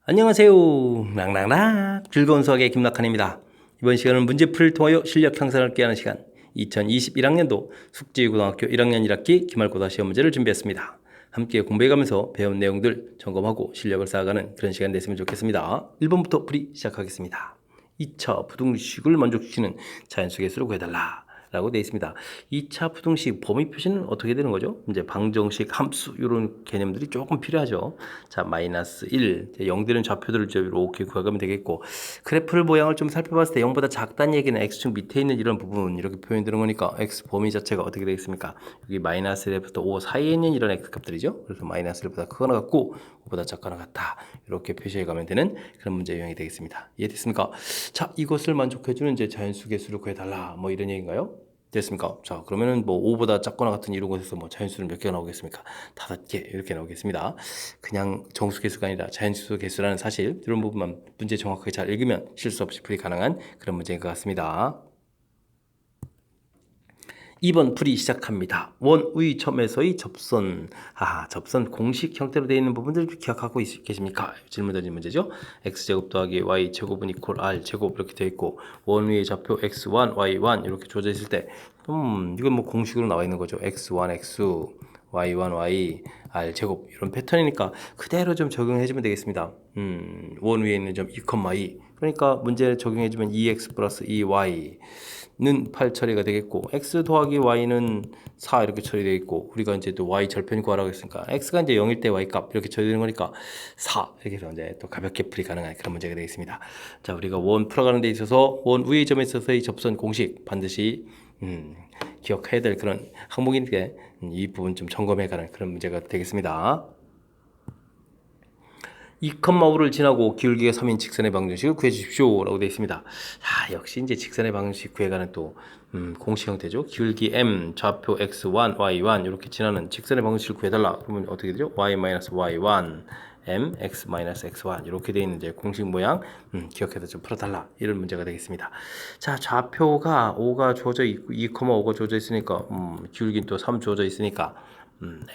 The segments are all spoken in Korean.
안녕하세요. 락락락 즐거운 수학의 김낙한입니다. 이번 시간은 문제풀이를 통하여 실력 향상을 깨하는 시간 2021학년도 숙지고등학교 1학년 1학기 기말고사 시험 문제를 준비했습니다. 함께 공부해가면서 배운 내용들 점검하고 실력을 쌓아가는 그런 시간 됐으면 좋겠습니다. 1번부터 풀이 시작하겠습니다. 2차 부등식을 만족시키는 자연수의 수를 구해달라 라고 되어 있습니다. 2차 부등식 범위 표시는 어떻게 되는 거죠? 이제 방정식, 함수 이런 개념들이 조금 필요하죠. 자, 마이너스 1, 0되는 좌표들을 이렇게 구해가면 되겠고, 그래프를 모양을 좀 살펴봤을 때 0보다 작다는 얘기는 x축 밑에 있는 이런 부분 이렇게 표현되는 거니까 x 범위 자체가 어떻게 되겠습니까? 여기 마이너스 1부터 5 사이에 있는 이런 x 값들이죠. 그래서 마이너스 1보다 크거나 같고 5보다 작거나 같다. 이렇게 표시해가면 되는 그런 문제 유형이 되겠습니다. 이해됐습니까? 자, 이것을 만족해주는 이제 자연수 개수를 구해달라. 뭐 이런 얘기인가요? 됐습니까? 자, 그러면은 뭐 5보다 작거나 같은 이런 곳에서 뭐 자연수는 몇 개가 나오겠습니까? 5개 이렇게 나오겠습니다. 그냥 정수 개수가 아니라 자연수 개수라는 사실 이런 부분만 문제 정확하게 잘 읽으면 실수 없이 풀이 가능한 그런 문제인 것 같습니다. 2번 풀이 시작합니다. 원위점에서의 접선. 접선 공식 형태로 되어 있는 부분들 기억하고 계십니까? 질문 던진 문제죠. x제곱 더하기 y제곱은 이퀄 r제곱 이렇게 되어 있고 원위의 좌표 x1, y1 이렇게 주어져 있을 때 이건 뭐 공식으로 나와 있는 거죠. x1, x, y1, y, r제곱 이런 패턴이니까 그대로 좀 적용해주면 되겠습니다. 원 위에 있는 점 2,2 그러니까 문제를 적용해주면 2x 플러스 2y 는 8 처리가 되겠고 x 더하기 y는 4 이렇게 처리되어 있고 우리가 이제 또 y 절편 구하라고 했으니까 x가 이제 0일 때 y 값 이렇게 처리되는 거니까 4 이렇게 해서 이제 또 가볍게 풀이 가능한 그런 문제가 되겠습니다. 자, 우리가 원 풀어가는 데 있어서 원 위의 점에 있어서의 접선 공식 반드시 기억해야 될 그런 항목인데 이 부분 좀 점검해가는 그런 문제가 되겠습니다. 2,5를 지나고 기울기가 3인 직선의 방정식을 구해주십시오 라고 되어 있습니다. 역시 이제 직선의 방정식 구해가는 또 공식 형태죠. 기울기 m, 좌표 x1, y1 이렇게 지나는 직선의 방정식을 구해달라. 그러면 어떻게 되죠? y-y1 m, x-x1 이렇게 되어 있는 이제 공식 모양 기억해서 좀 풀어달라 이런 문제가 되겠습니다. 자, 좌표가 5가 주어져 있고 2,5가 주어져 있으니까 기울기는 또 3 주어져 있으니까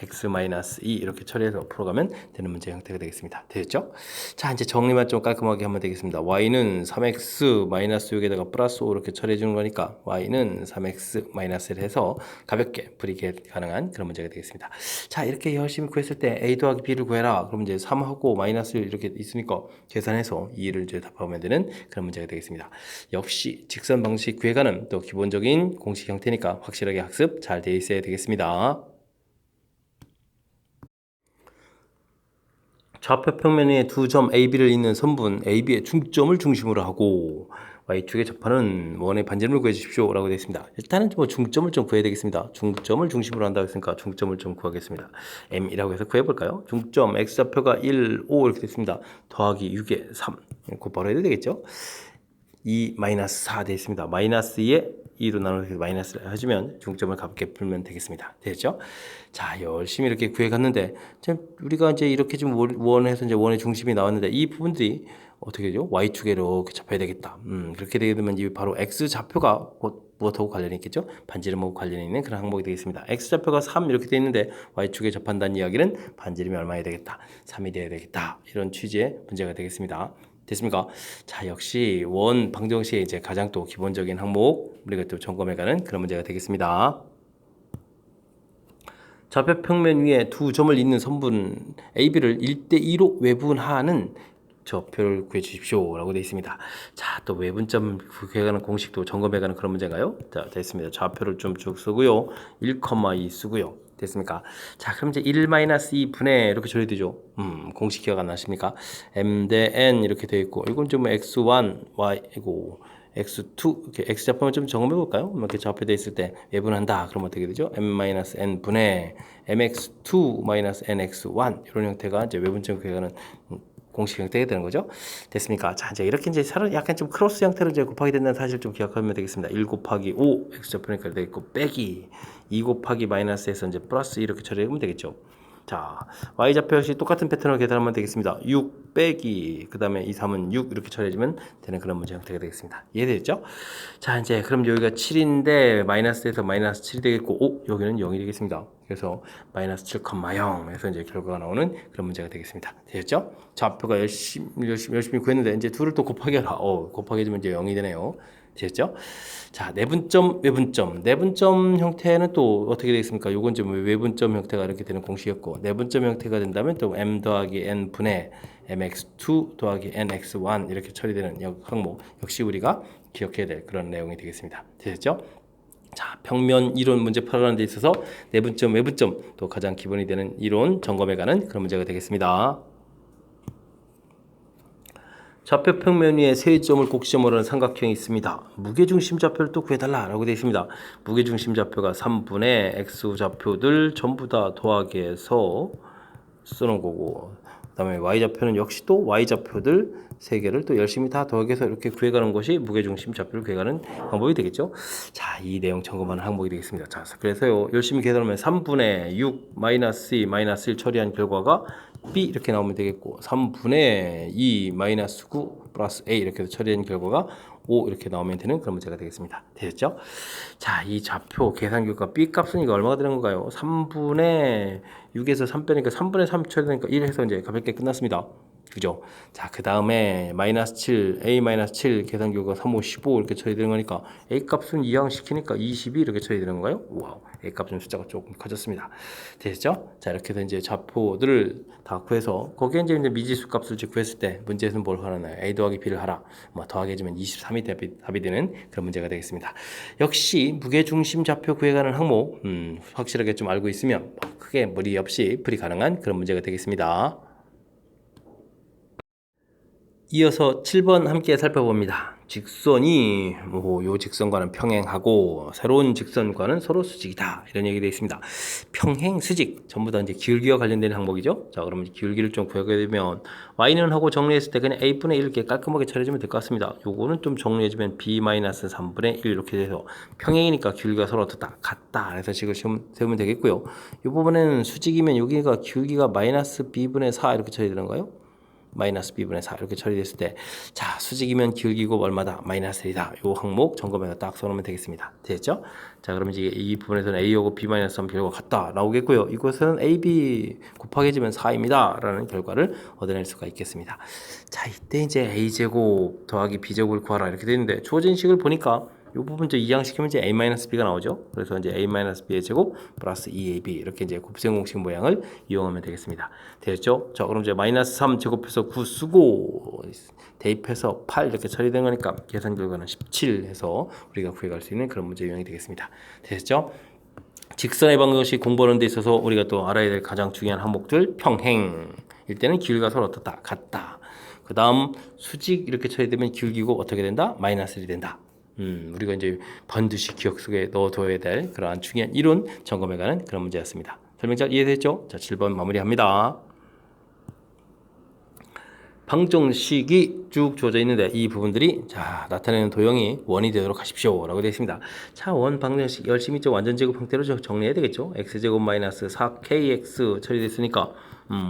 x-2 이렇게 처리해서 풀어가면 되는 문제 형태가 되겠습니다. 되겠죠? 자, 이제 정리만 좀 깔끔하게 하면 되겠습니다. y는 3x-6에다가 플러스 5 이렇게 처리해 주는 거니까 y는 3x-1을 해서 가볍게 풀이 가능한 그런 문제가 되겠습니다. 자, 이렇게 열심히 구했을 때 a 더하기 b를 구해라. 그럼 이제 3하고 마이너스 1 이렇게 있으니까 계산해서 2를 이제 답하면 되는 그런 문제가 되겠습니다. 역시 직선 방식 구해가는 또 기본적인 공식 형태니까 확실하게 학습 잘 돼 있어야 되겠습니다. 좌표 평면 위에 두 점 AB를 잇는 선분 AB의 중점을 중심으로 하고 Y축에 접하는 원의 반지름을 구해주십시오 라고 되어 있습니다. 일단은 뭐 중점을 좀 구해야 되겠습니다. 중점을 중심으로 한다고 했으니까 중점을 좀 구하겠습니다. M이라고 해서 구해볼까요? 중점 X좌표가 1, 5 이렇게 됐습니다. 더하기 6에 3 곧바로 해도 되겠죠? 2-4 되어 있습니다. 마이너스 2에 2로 나눠서 마이너스를 해주면 중점을 가볍게 풀면 되겠습니다. 되겠죠? 자, 열심히 이렇게 구해갔는데, 우리가 이제 이렇게 좀 원해서 이제 원의 중심이 나왔는데, 이 부분들이 어떻게 되죠? Y축에 이렇게 접해야 되겠다. 그렇게 되게 되면 이 바로 X좌표가 곧 무엇하고 관련이 있겠죠? 반지름하고 관련이 있는 그런 항목이 되겠습니다. X좌표가 3 이렇게 되어 있는데, Y축에 접한다는 이야기는 반지름이 얼마야 되겠다? 3이 되어야 되겠다. 이런 취지의 문제가 되겠습니다. 됐습니까? 자, 역시 원 방정식의 이제 가장 또 기본적인 항목 우리가 또 점검해가는 그런 문제가 되겠습니다. 좌표 평면 위에 두 점을 잇는 선분 AB를 1대2로 외분하는 좌표를 구해주십시오 라고 되어 있습니다. 자, 또 외분점 구해가는 공식도 점검해가는 그런 문제인가요? 자, 됐습니다. 좌표를 좀 쭉 쓰고요. 1,2 쓰고요. 됐습니까? 자, 그럼 이제 1-2 분의 이렇게 처리되죠. 공식 기억 안 나십니까? m 대 n 이렇게 되어 있고 이건 좀 x1, y이고 x2 이렇게 x좌표만 좀 점검해 볼까요? 이렇게 좌표되어 있을 때 외분한다. 그럼 어떻게 되죠? m-n 분의 mx2-nx1 이런 형태가 이제 외분점 구해가는 공식 형태가 되는 거죠. 됐습니까? 자, 이제 이렇게 이제 약간 좀 크로스 형태로 이제 곱하기 된다는 사실 좀 기억하면 되겠습니다. 1 곱하기 5 x좌표니까 되겠고 빼기 2 곱하기 마이너스에서 이제 플러스 이렇게 처리하면 되겠죠. 자, y좌표 역시 똑같은 패턴으로 계산하면 되겠습니다. 6 빼기 그 다음에 2, 3은 6 이렇게 처리해주면 되는 그런 문제 형태가 되겠습니다. 이해되죠? 자, 이제 그럼 여기가 7인데 마이너스에서 마이너스 7이 되겠고, 여기는 0이 되겠습니다. 그래서 마이너스 7,0에서 이제 결과가 나오는 그런 문제가 되겠습니다. 되셨죠? 좌표가 열심히 구했는데 이제 둘을 또 곱하기 하라. 곱하기 해주면 이제 0이 되네요. 되셨죠? 자, 내분점, 외분점. 내분점 형태는 또 어떻게 되겠습니까? 요건 좀 외분점 형태가 이렇게 되는 공식이었고, 내분점 형태가 된다면 또 m 더하기 n 분의 mx2 더하기 nx1 이렇게 처리되는 항목 역시 우리가 기억해야 될 그런 내용이 되겠습니다. 되셨죠? 자, 평면 이론 문제 풀어가는 데 있어서 내분점, 외분점 또 가장 기본이 되는 이론 점검해 가는 그런 문제가 되겠습니다. 좌표 평면 위에 세 점을 곡시점으로 하는 삼각형이 있습니다. 무게중심 좌표를 또 구해달라 라고 되어 있습니다. 무게중심 좌표가 3분의 x 좌표들 전부 다 더하기해서 쓰는 거고, 그 다음에 y좌표는 역시 또 y좌표들 3개를 또 열심히 다 더하기해서 이렇게 구해가는 것이 무게중심 좌표를 구해가는 방법이 되겠죠. 자, 이 내용 점검하는 항목이 되겠습니다. 자, 그래서요, 열심히 계산하면 3분의 6 마이너스 2 마이너스 1 처리한 결과가 B 이렇게 나오면 되겠고, 3분의 2 마이너스 9 플러스 A 이렇게 해서 처리한 결과가 5 이렇게 나오면 되는 그런 문제가 되겠습니다. 되셨죠? 자, 이 좌표 계산 결과 B 값은 이거 얼마가 되는 건가요? 3분의 6에서 3 빼니까 3분의 3 처리되니까 1 해서 이제 가볍게 끝났습니다. 그죠? 자, 그 다음에 마이너스 7, A 마이너스 7 계산 결과 3, 5, 15 이렇게 처리되는 거니까 A 값은 이항시키니까 22 이렇게 처리되는 건가요? 와우, A 값은 숫자가 조금 커졌습니다. 되셨죠? 자, 이렇게 해서 이제 좌표들을 다 구해서 거기에 이제 미지수 값을 구했을 때 문제에서는 뭘 하나요? A 더하기 B를 하라. 더하기 해주면 23이 답이 되는 그런 문제가 되겠습니다. 역시 무게중심 좌표 구해가는 항목 확실하게 좀 알고 있으면 크게 무리 없이 풀이 가능한 그런 문제가 되겠습니다. 이어서 7번 함께 살펴봅니다. 직선이 요 직선과는 평행하고 새로운 직선과는 서로 수직이다 이런 얘기 되어 있습니다. 평행, 수직 전부 다 이제 기울기와 관련된 항목이죠. 자, 그러면 기울기를 좀 구하게 되면 y는 하고 정리했을 때 그냥 a분의 1 이렇게 깔끔하게 처리해주면 될 것 같습니다. 요거는 좀 정리해주면 b-3분의 1 이렇게 돼서 평행이니까 기울기가 서로 어떻다 같다 그래서 식을 세우면 되겠고요. 이 부분에는 수직이면 여기가 기울기가 마이너스 b분의 4 이렇게 처리되는가요? 마이너스 b분의 4 이렇게 처리됐을 때, 자, 수직이면 기울기고 얼마다? 마이너스 1이다. 요 항목 점검해서 딱 써놓으면 되겠습니다. 됐죠? 자, 그러면 이제 이 부분에서는 a하고 b 마이너스 3 결과가 같다 나오겠고요. 이것은 ab 곱하기 해주면 4입니다 라는 결과를 얻어낼 수가 있겠습니다. 자, 이때 이제 a제곱 더하기 b제곱을 구하라 이렇게 되는데 주어진 식을 보니까 이 부분 이제 이항시키면 이제 a-b가 나오죠. 그래서 이제 a-b의 제곱 플러스 2ab 이렇게 이제 곱셈 공식 모양을 이용하면 되겠습니다. 되었죠? 자, 그럼 이제 마이너스 3 제곱해서 9 쓰고 대입해서 8 이렇게 처리된 거니까 계산 결과는 17 해서 우리가 구해갈 수 있는 그런 문제 유형이 되겠습니다. 되셨죠? 직선의 방정식 공부하는 데 있어서 우리가 또 알아야 될 가장 중요한 항목들 평행일 때는 기울기가 서로 어떻다? 같다. 그 다음 수직 이렇게 처리되면 기울기고 어떻게 된다? 마이너스 1이 된다. 우리가 이제 반드시 기억 속에 넣어둬야 될 그러한 중요한 이론 점검해가는 그런 문제였습니다. 설명 잘 이해됐죠? 자, 7번 마무리합니다. 방정식이 쭉 주어져 있는데 이 부분들이 자 나타내는 도형이 원이 되도록 하십시오 라고 되어 있습니다. 자, 원 방정식 열심히 좀 완전제곱 형태로 정리해야 되겠죠. x제곱 마이너스 4kx 처리됐으니까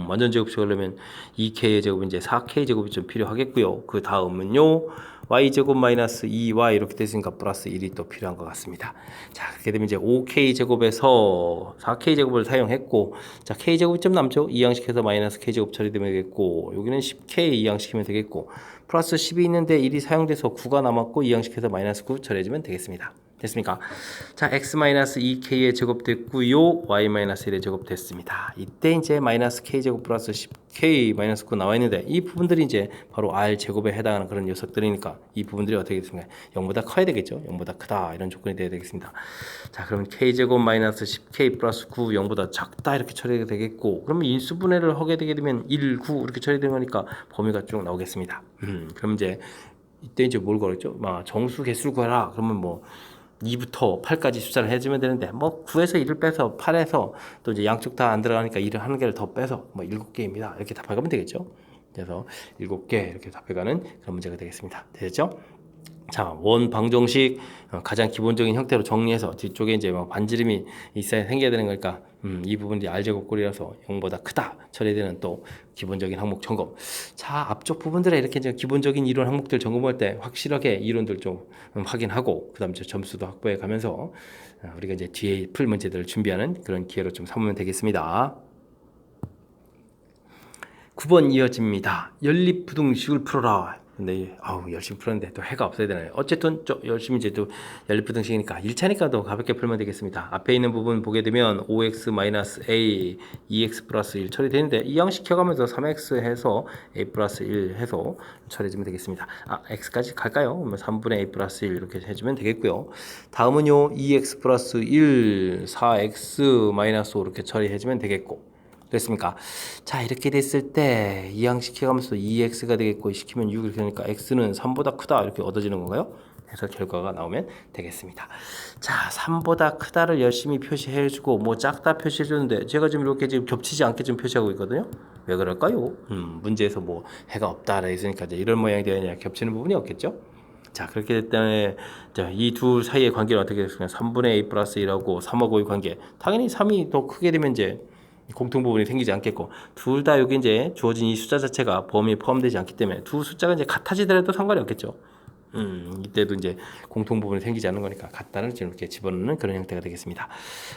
완전제곱식을 하려면 2k의 제곱 이제 4k 제곱이 좀 필요하겠고요. 그 다음은요 y제곱 마이너스 2y 이렇게 됐으니까 플러스 1이 또 필요한 것 같습니다. 자, 그렇게 되면 이제 5k 제곱에서 4k 제곱을 사용했고, 자, k 제곱이 좀 남죠. 이항식해서 마이너스 k 제곱 처리되면 되겠고, 여기는 10k 이항시키면 되겠고, 플러스 10이 있는데 1이 사용돼서 9가 남았고 이항식해서 마이너스 9 처리해주면 되겠습니다. 됐습니까? 자, x-2k의 제곱 됐고요. y-1의 제곱 됐습니다. 이때 이제 마이너스 k 제곱 플러스 10k 마이너스 9 나와 있는데 이 부분들이 이제 바로 r 제곱에 해당하는 그런 녀석들이니까 이 부분들이 어떻게 되겠습니까? 0보다 커야 되겠죠. 0보다 크다 이런 조건이 돼야 되겠습니다. 자, 그러면 k 제곱 마이너스 10k 플러스 9 0보다 작다 이렇게 처리가 되겠고, 그러면 인수분해를 하게 되게 되면 1, 9 이렇게 처리되는 거니까 범위가 쭉 나오겠습니다. 그럼 이제 이때 이제 뭘 걸었죠? 정수 개수를 구하라. 그러면 뭐 2부터 8까지 숫자를 해주면 되는데 9에서 1을 빼서 8에서 또 이제 양쪽 다 안 들어가니까 1을 한 개를 더 빼서 7개입니다. 이렇게 답해가면 되겠죠. 그래서 7개 이렇게 답해가는 그런 문제가 되겠습니다. 되겠죠? 자, 원 방정식 가장 기본적인 형태로 정리해서 뒤쪽에 이제 뭐 반지름이 있어야 생겨야 되는 거니까 이 부분이 R제곱꼴이라서 0보다 크다 처리되는 또 기본적인 항목 점검. 자, 앞쪽 부분들에 이렇게 이제 기본적인 이론 항목들 점검할 때 확실하게 이론들 좀 확인하고 그다음 이제 점수도 확보해 가면서 우리가 이제 뒤에 풀 문제들을 준비하는 그런 기회로 좀 삼으면 되겠습니다. 9번 이어집니다. 연립부등식을 풀어라. 근데 열심히 풀었는데 또 해가 없어야 되나요? 어쨌든 열심히 이제 또 연립부등식이니까 1차니까 더 가볍게 풀면 되겠습니다. 앞에 있는 부분 보게 되면 5x-a 2x 플러스 1 처리되는데 이 양식해가면서 3x 해서 a 플러스 1 해서 처리해주면 되겠습니다. x까지 갈까요? 그러면 3분의 a 플러스 1 이렇게 해주면 되겠고요. 다음은요 2x 플러스 1 4x 마이너스 5 이렇게 처리해주면 되겠고 됐습니까? 자, 이렇게 됐을 때 이항시켜가면서 2x가 되겠고 시키면 6 이렇게 되니까 x는 3보다 크다 이렇게 얻어지는 건가요? 해서 결과가 나오면 되겠습니다. 자, 3보다 크다를 열심히 표시해주고 뭐 작다 표시해주는데 제가 지금 이렇게 지금 겹치지 않게 좀 표시하고 있거든요. 왜 그럴까요? 문제에서 뭐 해가 없다라 했으니까 이제 이런 모양이 되어야 겹치는 부분이 없겠죠? 자, 그렇게 됐다면 이 둘 사이의 관계는 어떻게 됐습니까? 3분의 a 플러스 1하고 3하고 5의 관계. 당연히 3이 더 크게 되면 이제 공통 부분이 생기지 않겠고 둘 다 여기 이제 주어진 이 숫자 자체가 범위에 포함되지 않기 때문에 두 숫자가 이제 같아지더라도 상관이 없겠죠. 이때도 이제 공통 부분이 생기지 않는 거니까 같다는 지금 이렇게 집어넣는 그런 형태가 되겠습니다.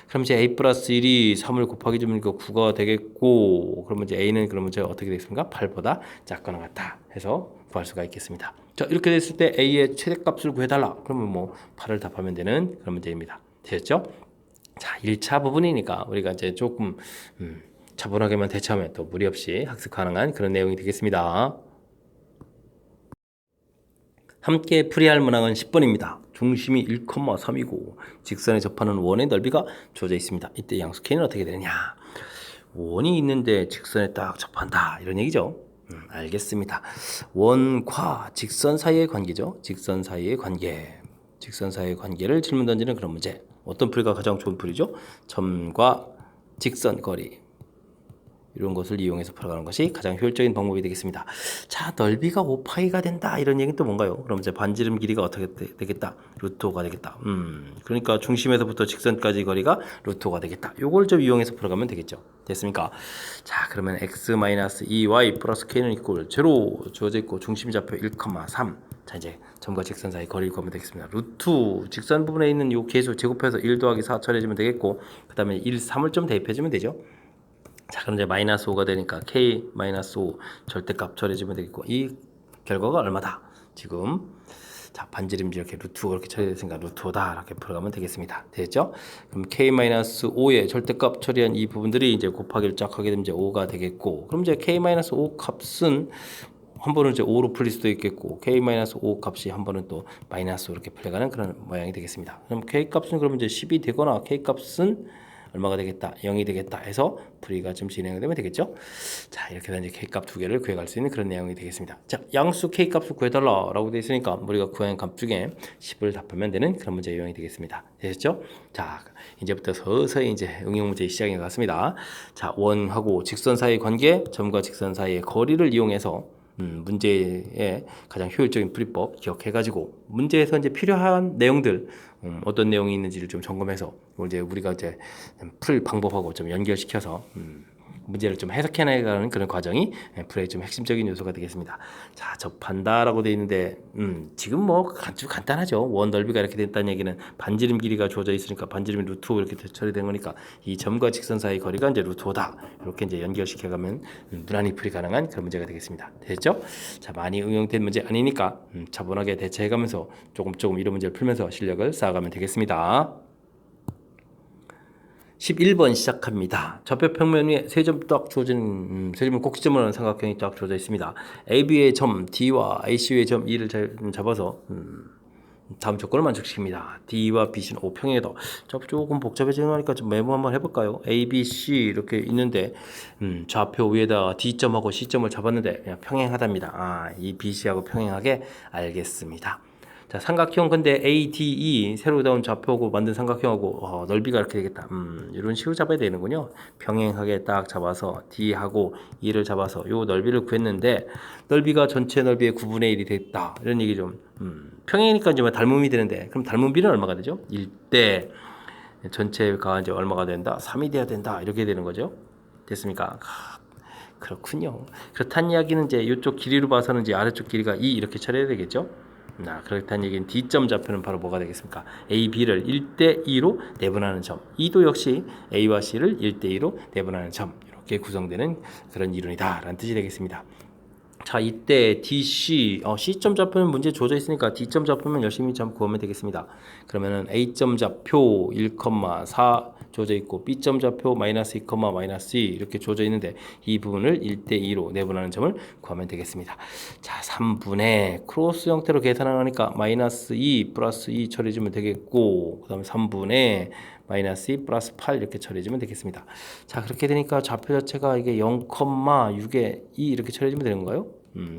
그럼 이제 a 플러스 1이 3을 곱하기 주면 9가 되겠고 그러면 이제 a는 그러면 이제 어떻게 되겠습니까? 8보다 작거나 같다 해서 구할 수가 있겠습니다. 자, 이렇게 됐을 때 a의 최대값을 구해달라. 그러면 뭐 8을 답하면 되는 그런 문제입니다. 되셨죠? 자, 1차 부분이니까 우리가 이제 조금 차분하게만 대처하면 또 무리 없이 학습 가능한 그런 내용이 되겠습니다. 함께 풀이할 문항은 10번입니다. 중심이 1,3이고 직선에 접하는 원의 넓이가 주어져 있습니다. 이때 양수 K는 어떻게 되느냐? 원이 있는데 직선에 딱 접한다 이런 얘기죠. 알겠습니다. 원과 직선 사이의 관계죠. 직선 사이의 관계. 직선 사이의 관계를 질문 던지는 그런 문제. 어떤 풀이가 가장 좋은 풀이죠? 점과 직선 거리 이런 것을 이용해서 풀어가는 것이 가장 효율적인 방법이 되겠습니다. 자, 넓이가 5파이가 된다 이런 얘기는 또 뭔가요? 그럼 이제 반지름 길이가 어떻게 되겠다? 루트 5가 되겠다. 그러니까 중심에서부터 직선까지 거리가 루트 5가 되겠다. 요걸 좀 이용해서 풀어가면 되겠죠. 됐습니까? 자, 그러면 x-2y 플러스 k는 이꼴 0 주어져 있고 중심 좌표 1,3. 자, 이제 점과 직선 사이 거리를 구하면 되겠습니다. 루트 직선 부분에 있는 요 계수 제곱해서 1 더하기 4 처리해주면 되겠고 그 다음에 1, 3을 좀 대입해주면 되죠. 자, 그럼 이제 마이너스 5가 되니까 k 마이너스 5 절대값 처리해주면 되겠고 이 결과가 얼마다? 지금 자, 반지름이 이렇게 루트 5가 이렇게 처리됐으니까 루트 5다 이렇게 풀어가면 되겠습니다. 됐죠? 그럼 k 마이너스 5의 절대값 처리한 이 부분들이 이제 곱하기를 쫙 하게 되면 이제 5가 되겠고 그럼 이제 k 마이너스 5 값은 한 번은 이제 5로 풀릴 수도 있겠고 k-5 값이 한 번은 또 마이너스로 이렇게 풀려가는 그런 모양이 되겠습니다. 그럼 k 값은 그러면 이제 10이 되거나 k 값은 얼마가 되겠다? 0이 되겠다 해서 풀이가 좀 진행되면 되겠죠? 자, 이렇게 해서 이제 k 값 두 개를 구해갈 수 있는 그런 내용이 되겠습니다. 자, 양수 k 값을 구해달라라고 되어 있으니까 우리가 구한 값 중에 10을 답하면 되는 그런 문제 유형이 되겠습니다. 되셨죠? 자, 이제부터 서서히 이제 응용 문제 시작인 것 같습니다. 자, 원하고 직선 사이의 관계, 점과 직선 사이의 거리를 이용해서 문제의 가장 효율적인 풀이법 기억해가지고 문제에서 이제 필요한 내용들 어떤 내용이 있는지를 좀 점검해서 이제 우리가 이제 풀 방법하고 좀 연결시켜서 문제를 좀 해석해나가는 그런 과정이 풀의 좀 핵심적인 요소가 되겠습니다. 자, 접한다라고 되어 있는데 지금 뭐 아주 간단하죠. 원 넓이가 이렇게 됐다는 얘기는 반지름 길이가 주어져 있으니까 반지름이 루트 5 이렇게 처리된 거니까 이 점과 직선 사이 거리가 이제 루트 5다. 이렇게 이제 연결시켜가면 무난히 풀이 가능한 그런 문제가 되겠습니다. 됐죠? 자, 많이 응용된 문제 아니니까 차분하게 대처해가면서 조금 이런 문제를 풀면서 실력을 쌓아가면 되겠습니다. 11번 시작합니다. 좌표 평면 위에 세 점 딱 주어진 세 점을 꼭지점으로 하는 삼각형이 딱 주어져 있습니다. AB의 점 D와 AC의 점 E를 잡아서 다음 조건을 만족시킵니다. D와 BC는 O평행이다. 조금 복잡해지는 거니까 좀 메모 한번 해볼까요? A, B, C 이렇게 있는데 좌표 위에다 D점하고 C점을 잡았는데 그냥 평행하답니다. 이 BC하고 평행하게 알겠습니다. 자, 삼각형 근데 ADE 새로 나온 좌표고 만든 삼각형하고 넓이가 이렇게 되겠다. 이런 식으로 잡아야 되는군요. 평행하게 딱 잡아서 D하고 E를 잡아서 요 넓이를 구했는데 넓이가 전체 넓이의 9분의 1이 됐다. 이런 얘기 좀. 평행이니까 이제 뭐 닮음이 되는데 그럼 닮음비는 얼마가 되죠? 1대 전체가 이제 얼마가 된다? 3이 돼야 된다. 이렇게 되는 거죠. 됐습니까? 그렇군요. 그렇다는 이야기는 이제 이쪽 길이로 봐서는 이제 아래쪽 길이가 2 이렇게 처리해야 되겠죠? 그렇다는 얘기는 D점 좌표는 바로 뭐가 되겠습니까? A, B를 1대 2로 내분하는 점. E도 역시 A와 C를 1대 2로 내분하는 점. 이렇게 구성되는 그런 이론이다 라는 뜻이 되겠습니다. 자, 이때 DC, C점 좌표는 문제 주어져 있으니까 D점 좌표면 열심히 좀 구하면 되겠습니다. 그러면은 A점 좌표 1,4 주어져 있고 B점 좌표 마이너스 2, 마이너스 2 이렇게 주어져 있는데 이 부분을 1대 2로 내분하는 점을 구하면 되겠습니다. 자, 3분의 크로스 형태로 계산하니까 마이너스 2 플러스 2 처리해주면 되겠고 그 다음에 3분의 마이너스 2 플러스 8 이렇게 처리해주면 되겠습니다. 자, 그렇게 되니까 좌표 자체가 이게 0,6에 2 이렇게 처리해주면 되는 건가요?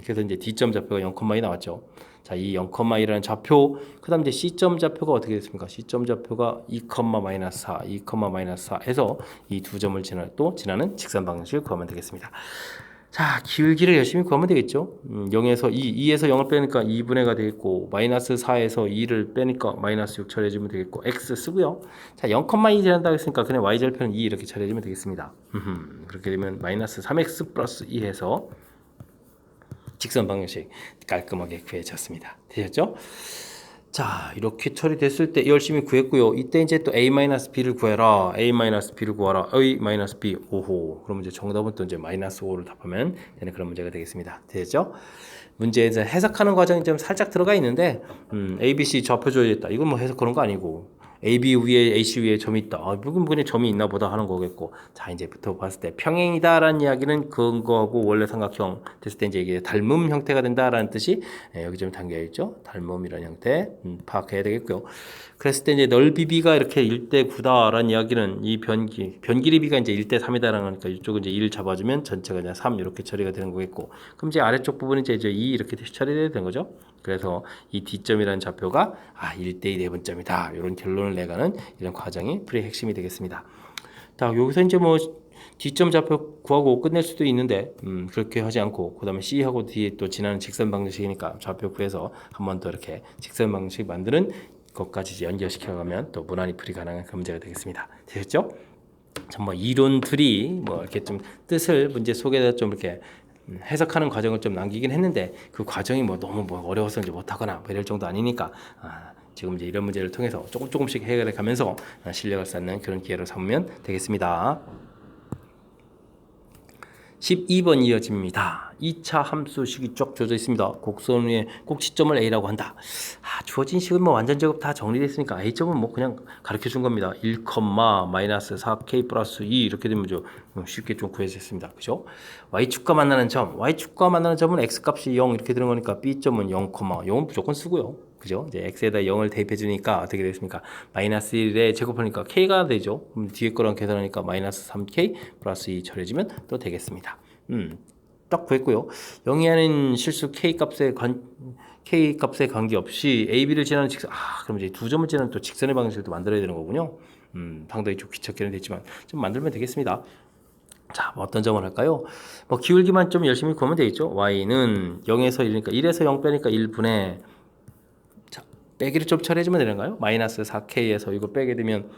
그래서 이제 D점 좌표가 0,2 나왔죠. 자, 이 0,2라는 좌표, 그 다음 이제 C점 좌표가 어떻게 됐습니까? C점 좌표가 2, 마이너스 4, 2, 마이너스 4 해서 이 두 점을 지나는 직선 방식을 구하면 되겠습니다. 자, 기울기를 열심히 구하면 되겠죠. 0에서 2에서 0을 빼니까 2분의가 되겠고 마이너스 4에서 2를 빼니까 마이너스 6 처리해주면 되겠고 X 쓰고요. 자, 0,2 지난다고 했으니까 그냥 Y절편은 2 이렇게 처리해주면 되겠습니다. 그렇게 되면 마이너스 3X 플러스 2 해서 직선 방정식 깔끔하게 구해졌습니다. 되셨죠? 자, 이렇게 처리됐을 때 열심히 구했고요. 이때 이제 또 A-B를 구해라. A-B를 구하라. A-B. 오호. 그럼 이제 정답은 또 이제 마이너스 5를 답하면 되는 그런 문제가 되겠습니다. 되셨죠? 문제에서 해석하는 과정이 좀 살짝 들어가 있는데, A, B, C 좌표 줘야겠다. 이건 뭐 해석 그런 거 아니고. AB 위에 AC 위에 점이 있다. 무슨 분에 점이 있나 보다 하는 거겠고. 자, 이제부터 봤을 때 평행이다라는 이야기는 근거하고 원래 삼각형 됐을 때 이제 이게 닮음 형태가 된다라는 뜻이 여기 좀 담겨 있죠. 닮음이라는 형태 파악해야 되겠고요. 그랬을 때 이제 넓이 B가 이렇게 1대 9다라는 이야기는 이 변길이 B가 이제 1대 3이다라는 거니까 이쪽은 이제 1 잡아주면 전체가 그냥 3 이렇게 처리가 되는 거겠고. 그럼 이제 아래쪽 부분은 이제 2 이렇게 처리돼야 되는 거죠. 그래서 이 D점이라는 좌표가 1대2 내분점이다. 이런 결론을 내가는 이런 과정이 풀이의 핵심이 되겠습니다. 자, 여기서 이제 뭐 D점 좌표 구하고 끝낼 수도 있는데 그렇게 하지 않고 그 다음에 C하고 D에 또 지나는 직선 방정식이니까 좌표 구해서 한 번 더 이렇게 직선 방정식 만드는 것까지 이제 연결시켜 가면 또 무난히 풀이 가능한 그 문제가 되겠습니다. 되셨죠? 참 뭐 이론들이 뭐 이렇게 좀 뜻을 문제 속에다 좀 이렇게 해석하는 과정을 좀 남기긴 했는데 그 과정이 뭐 너무 뭐 어려워서 이제 못하거나 뭐 이럴 정도 아니니까 지금 이제 이런 문제를 통해서 조금씩 해결해 가면서 실력을 쌓는 그런 기회로 삼으면 되겠습니다. 12번 이어집니다. 2차 함수식이 쫙 주어져 있습니다. 곡선 위에 꼭지점을 A라고 한다. 주어진 식은 뭐 완전 제곱 다 정리됐으니까 A점은 뭐 그냥 가르쳐 준 겁니다. 1, 마이너스 4K 플러스 2 이렇게 되면 좀 쉽게 좀 구해졌습니다. 그죠? Y축과 만나는 점, Y축과 만나는 점은 X값이 0 이렇게 되는 거니까 B점은 0, 0은 무조건 쓰고요. 그죠? 이제 X에다 0을 대입해 주니까 어떻게 되겠습니까? 마이너스 1에 제곱하니까 K가 되죠. 그럼 뒤에 거랑 계산하니까 마이너스 3K 플러스 2 처리해주면 또 되겠습니다. 딱 구했고요. 영위하는 실수 K 값에 관계없이 AB를 지나는 직선, 그럼 이제 두 점을 지나는 또 직선의 방식을 또 만들어야 되는 거군요. 상당히 좀 귀찮게는 됐지만 좀 만들면 되겠습니다. 자, 뭐 어떤 점을 할까요? 뭐 기울기만 좀 열심히 구하면 되겠죠. Y는 0에서 1이니까 1에서 0 빼니까 1분의 빼기를 좀 처리해주면 되는가요? 마이너스 4K에서 이거 빼게 되면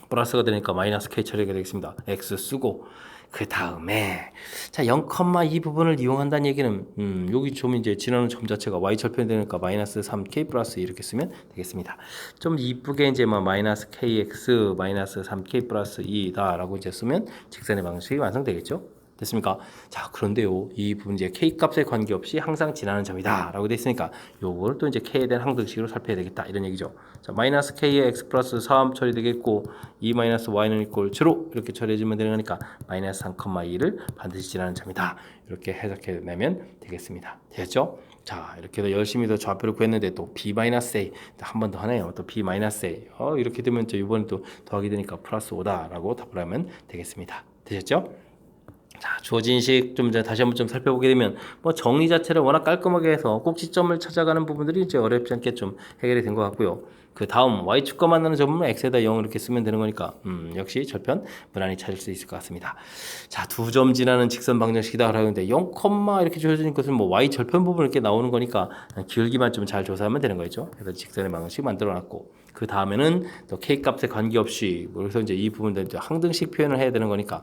플러스가 되니까 마이너스 K 처리가 되겠습니다. X 쓰고 그 다음에 자 0,2 부분을 이용한다는 얘기는 여기 좀 이제 지나는 점 자체가 Y 절편이 되니까 마이너스 3K 플러스 이렇게 쓰면 되겠습니다. 좀 이쁘게 이제 뭐 마이너스 KX 마이너스 3K 플러스 2다라고 이제 쓰면 직선의 방식이 완성되겠죠. 됐습니까? 자, 그런데요, 이 부분 이제 K 값에 관계없이 항상 지나는 점이다 라고 돼 있으니까 요걸 또 이제 K에 대한 항등식으로 살펴야 되겠다 이런 얘기죠. 자, 마이너스 K에 X 플러스 3 처리되겠고 2 마이너스 Y는 이꼴 0 이렇게 처리해주면 되는 거니까 마이너스 3,2를 반드시 지나는 점이다 이렇게 해석해내면 되겠습니다. 되겠죠? 자, 이렇게 해서 열심히 더 좌표를 구했는데 또 B-A 한 번 더 하네요. 또 B-A 이렇게 되면 이번에 또 더하게 되니까 플러스 5다라고 답을 하면 되겠습니다. 되셨죠? 자, 주어진 식 좀 이제 다시 한번 좀 살펴보게 되면 뭐 정리 자체를 워낙 깔끔하게 해서 꼭지점을 찾아가는 부분들이 이제 어렵지 않게 좀 해결이 된 것 같고요. 그 다음 y축과 만나는 점은 x에다 0을 이렇게 쓰면 되는 거니까 역시 절편 무난히 찾을 수 있을 것 같습니다. 자, 두 점 지나는 직선 방정식이다 하는데 0, 이렇게 주어진 것은 뭐 y 절편 부분 이렇게 나오는 거니까 기울기만 좀 잘 조사하면 되는 거죠. 그래서 직선의 방정식 만들어놨고 그 다음에는 또 k 값에 관계없이 그래서 이제 이 부분들 이제 항등식 표현을 해야 되는 거니까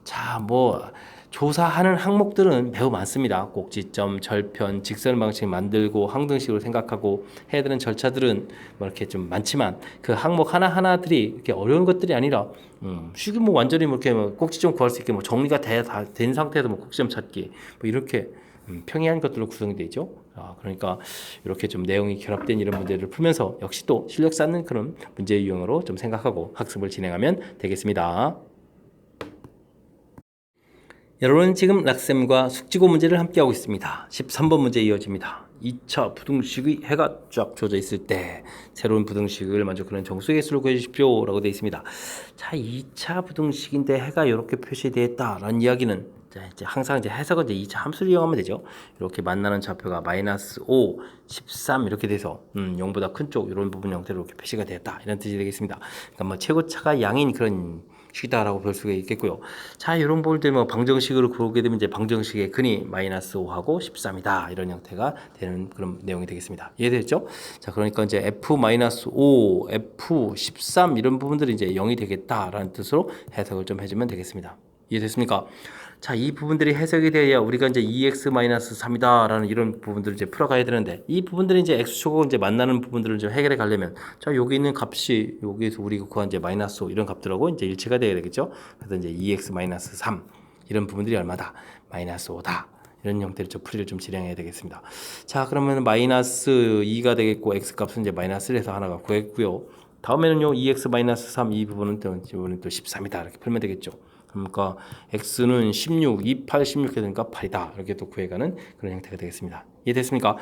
자, 뭐 조사하는 항목들은 매우 많습니다. 꼭지점, 절편, 직선 방식 만들고 항등식으로 생각하고 해야 되는 절차들은 뭐 이렇게 좀 많지만 그 항목 하나하나들이 이렇게 어려운 것들이 아니라 쉽게 뭐 완전히 뭐 이렇게 뭐 꼭지점 구할 수 있게 뭐 정리가 된 상태에서 뭐 꼭지점 찾기 뭐 이렇게 평이한 것들로 구성이 되죠. 그러니까 이렇게 좀 내용이 결합된 이런 문제를 풀면서 역시 또 실력 쌓는 그런 문제 유형으로 좀 생각하고 학습을 진행하면 되겠습니다. 여러분은 지금 락쌤과 숙지고 문제를 함께하고 있습니다. 13번 문제 이어집니다. 2차 부등식의 해가 쫙 주어져 있을 때 새로운 부등식을 만족하는 정수의 개수를 구해주십시오 라고 되어 있습니다. 자, 2차 부등식인데 해가 이렇게 표시되어 있다라는 이야기는 이제 항상 이제 해석은 이제 2차 함수를 이용하면 되죠. 이렇게 만나는 좌표가 마이너스 5, 13 이렇게 돼서 0보다 큰 쪽 이런 부분 형태로 이렇게 표시가 되었다 이런 뜻이 되겠습니다. 그러니까 뭐 최고차가 양인 그런 식이다라고 볼 수가 있겠고요. 자, 이런 부분들 뭐 방정식으로 보게 되면 이제 방정식의 근이 마이너스 5하고 13이다 이런 형태가 되는 그런 내용이 되겠습니다. 이해됐죠? 자, 그러니까 이제 f-5, f13 이런 부분들이 이제 0이 되겠다라는 뜻으로 해석을 좀 해주면 되겠습니다. 이해됐습니까? 자, 이 부분들이 해석이 돼야 우리가 이제 2x-3이다라는 이런 부분들을 이제 풀어가야 되는데 이 부분들이 이제 x축하고 이제 만나는 부분들을 좀 해결해 가려면 자, 여기 있는 값이 여기에서 우리가 구한 이제 마이너스 5 이런 값들하고 이제 일치가 돼야 되겠죠. 그래서 이제 2x-3 이런 부분들이 얼마다? 마이너스 5다. 이런 형태로 좀 풀이를 좀 진행해야 되겠습니다. 자, 그러면 마이너스 2가 되겠고 x 값은 이제 마이너스 1에서 하나가 구했고요. 다음에는요 2x-3 이 부분은 또 13이다 이렇게 풀면 되겠죠. 그러니까 x는 16, 28, 16 되니까 8이다. 이렇게 또 구해가는 그런 형태가 되겠습니다. 이해됐습니까?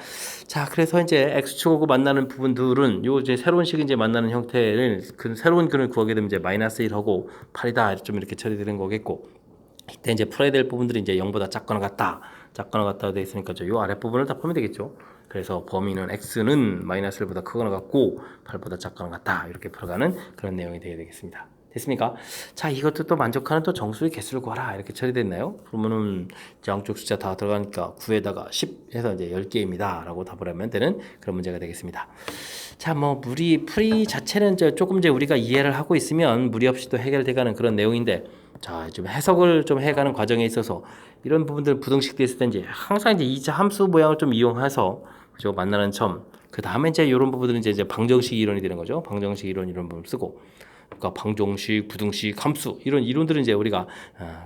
자, 그래서 이제 x축하고 만나는 부분들은 요 이제 새로운 식이 이제 만나는 형태를 그 새로운 근을 구하게 되면 이제 마이너스 1하고 8이다. 좀 이렇게 처리되는 거겠고. 이때 이제 풀어야 될 부분들이 이제 0보다 작거나 같다 되어 있으니까 요 아랫 부분을 다 풀면 되겠죠. 그래서 범위는 x는 마이너스 1보다 크거나 같고 8보다 작거나 같다. 이렇게 풀어가는 그런 내용이 되어야 되겠습니다. 됐습니까? 자, 이것도 또 만족하는 또 정수의 개수를 구하라 이렇게 처리됐나요? 그러면은 양쪽 숫자 다 들어가니까 9에다가 10 해서 이제 10개입니다 라고 답을 하면 되는 그런 문제가 되겠습니다. 자, 뭐 풀이 자체는 조금 이제 우리가 이해를 하고 있으면 무리 없이 또 해결돼가는 그런 내용인데 자, 좀 해석을 좀 해가는 과정에 있어서 이런 부분들 부등식 됐을 때 이제 항상 이제 2차 함수 모양을 좀 이용해서 그죠? 만나는 점. 그 다음에 이제 이런 부분들은 이제 방정식 이론이 되는 거죠. 방정식 이론 이런 부분 쓰고. 그러니까 방정식, 부등식, 함수 이런 이론들은 이제 우리가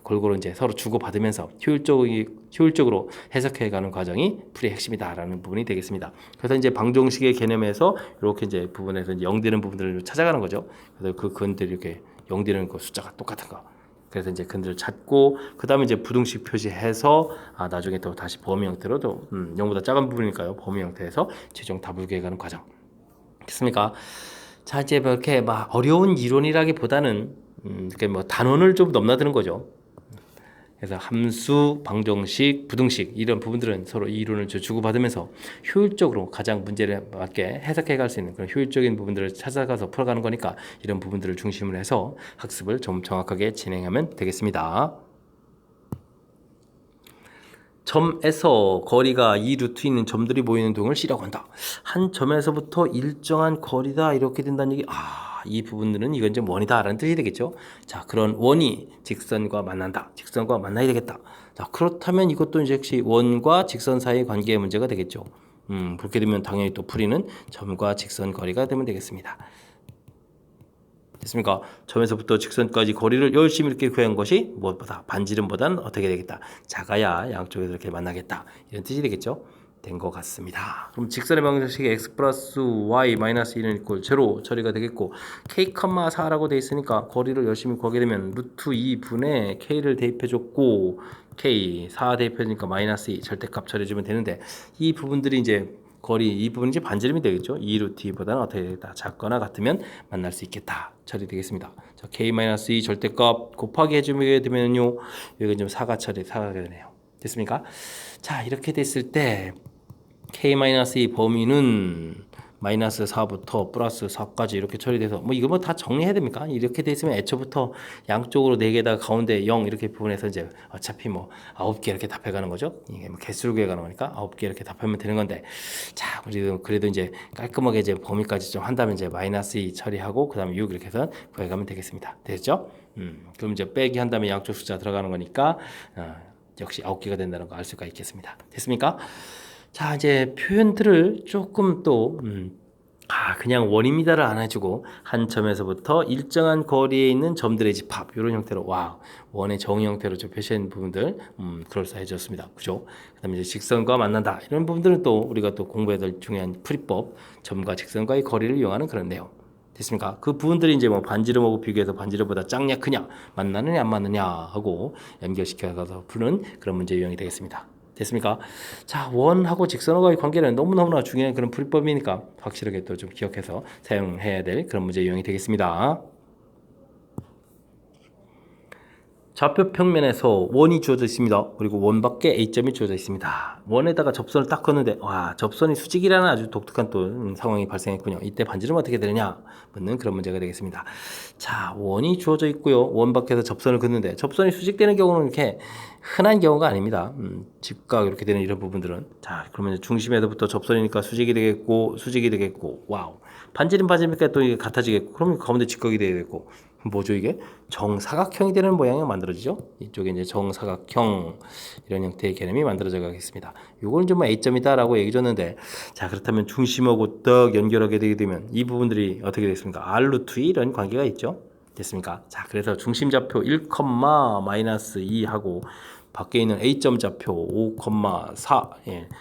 골고루 이제 서로 주고 받으면서 효율적으로 해석해가는 과정이 풀이의 핵심이다라는 부분이 되겠습니다. 그래서 이제 방정식의 개념에서 이렇게 이제 부분에서 이제 0되는 부분들을 찾아가는 거죠. 그래서 그 근들이 이렇게 0되는 그 숫자가 똑같은 거. 그래서 이제 근들을 찾고 그 다음에 이제 부등식 표시해서 나중에 또 다시 범위 형태로 또 0보다 작은 부분이니까요. 범위 형태에서 최종 답을 구해가는 과정. 됐습니까? 자, 이제 뭐 이렇게 막 어려운 이론이라기보다는 이렇게 뭐 단원을 좀 넘나드는 거죠. 그래서 함수, 방정식, 부등식 이런 부분들은 서로 이 이론을 주고받으면서 효율적으로 가장 문제를 맞게 해석해 갈 수 있는 그런 효율적인 부분들을 찾아가서 풀어가는 거니까 이런 부분들을 중심으로 해서 학습을 좀 정확하게 진행하면 되겠습니다. 점에서 거리가 이 루트 있는 점들이 보이는 동을 C라고 한다. 한 점에서부터 일정한 거리다 이렇게 된다는 얘기. 이 부분들은 이건 좀 원이다라는 뜻이 되겠죠. 자, 그런 원이 직선과 만난다. 직선과 만나야 되겠다. 자, 그렇다면 이것도 이제 역시 원과 직선 사이의 관계의 문제가 되겠죠. 그렇게 되면 당연히 또 풀이는 점과 직선 거리가 되면 되겠습니다. 됐습니까? 점에서부터 직선까지 거리를 열심히 이렇게 구한 것이 무엇보다 반지름보다는 어떻게 되겠다. 작아야 양쪽에서 이렇게 만나겠다. 이런 뜻이 되겠죠. 된 것 같습니다. 그럼 직선의 방정식이 x 플러스 y 마이너스 1은 이꼴 제로 처리가 되겠고 k, 4라고 돼 있으니까 거리를 열심히 구하게 되면 루트 2분의 k를 대입해줬고 k 4 대입해주니까 마이너스 2 절대값 처리해주면 되는데 이 부분들이 이제 거리 이 부분이 이제 반지름이 되겠죠. 2 루트 2보다는 어떻게 되겠다. 작거나 같으면 만날 수 있겠다. 처리되겠습니다. 자, k-2 절대값 곱하기 해주게 되면요. 여기 좀 사가 되네요. 됐습니까? 자, 이렇게 됐을 때 k-2 범위는 마이너스 4부터 플러스 4까지 이렇게 처리돼서 뭐 이거 뭐 다 정리해야 됩니까? 이렇게 돼 있으면 애초부터 양쪽으로 4개다가 가운데 0 이렇게 부분에서 이제 어차피 뭐 9개 이렇게 답해가는 거죠. 이게 뭐 개수로 구해가는 거니까 9개 이렇게 답하면 되는 건데, 자, 그래도 이제 깔끔하게 이제 범위까지 좀 한다면 이제 마이너스 2 처리하고 그다음에 6 이렇게 해서 구해가면 되겠습니다. 됐죠? 그럼 이제 빼기 한 다음에 양쪽 숫자 들어가는 거니까 역시 9개가 된다는 거 알 수가 있겠습니다. 됐습니까? 자, 이제 표현들을 조금 또 그냥 원입니다를 안 해주고 한 점에서부터 일정한 거리에 있는 점들의 집합 이런 형태로 원의 정의 형태로 좀 표시한 부분들 그럴싸해졌습니다. 그죠? 그다음에 이제 직선과 만난다 이런 부분들은 또 우리가 또 공부해야 될 중요한 풀이법, 점과 직선과의 거리를 이용하는 그런 내용. 됐습니까? 그 부분들이 이제 뭐 반지름하고 비교해서 반지름보다 작냐 크냐 만나느냐 안 맞느냐 하고 연결시켜서 푸는 그런 문제 유형이 되겠습니다. 됐습니까? 자, 원하고 직선하고의 관계는 너무너무나 중요한 그런 풀이법이니까 확실하게 또 좀 기억해서 사용해야 될 그런 문제 유형이 되겠습니다. 좌표 평면에서 원이 주어져 있습니다. 그리고 원 밖에 A점이 주어져 있습니다. 원에다가 접선을 딱 걷는데 접선이 수직이라는 아주 독특한 또 상황이 발생했군요. 이때 반지름은 어떻게 되느냐 묻는 그런 문제가 되겠습니다. 자, 원이 주어져 있고요. 원 밖에서 접선을 긋는데 접선이 수직되는 경우는 이렇게 흔한 경우가 아닙니다. 직각 이렇게 되는 이런 부분들은, 자, 그러면 중심에서부터 접선이니까 수직이 되겠고 반지름이니까 또 이게 같아지겠고, 그러면 가운데 직각이 되겠고, 뭐죠 이게? 정사각형이 되는 모양이 만들어지죠. 이쪽에 이제 정사각형 이런 형태의 개념이 만들어져 가겠습니다. 요걸 좀 A점이다라고 얘기 줬는데, 자, 그렇다면 중심하고 딱 연결하게 되게 되면 이 부분들이 어떻게 되겠습니까? R 루트 2 이런 관계가 있죠. 됐습니까? 자, 그래서 중심 좌표 1,-2 하고 밖에 있는 A점 좌표 5,4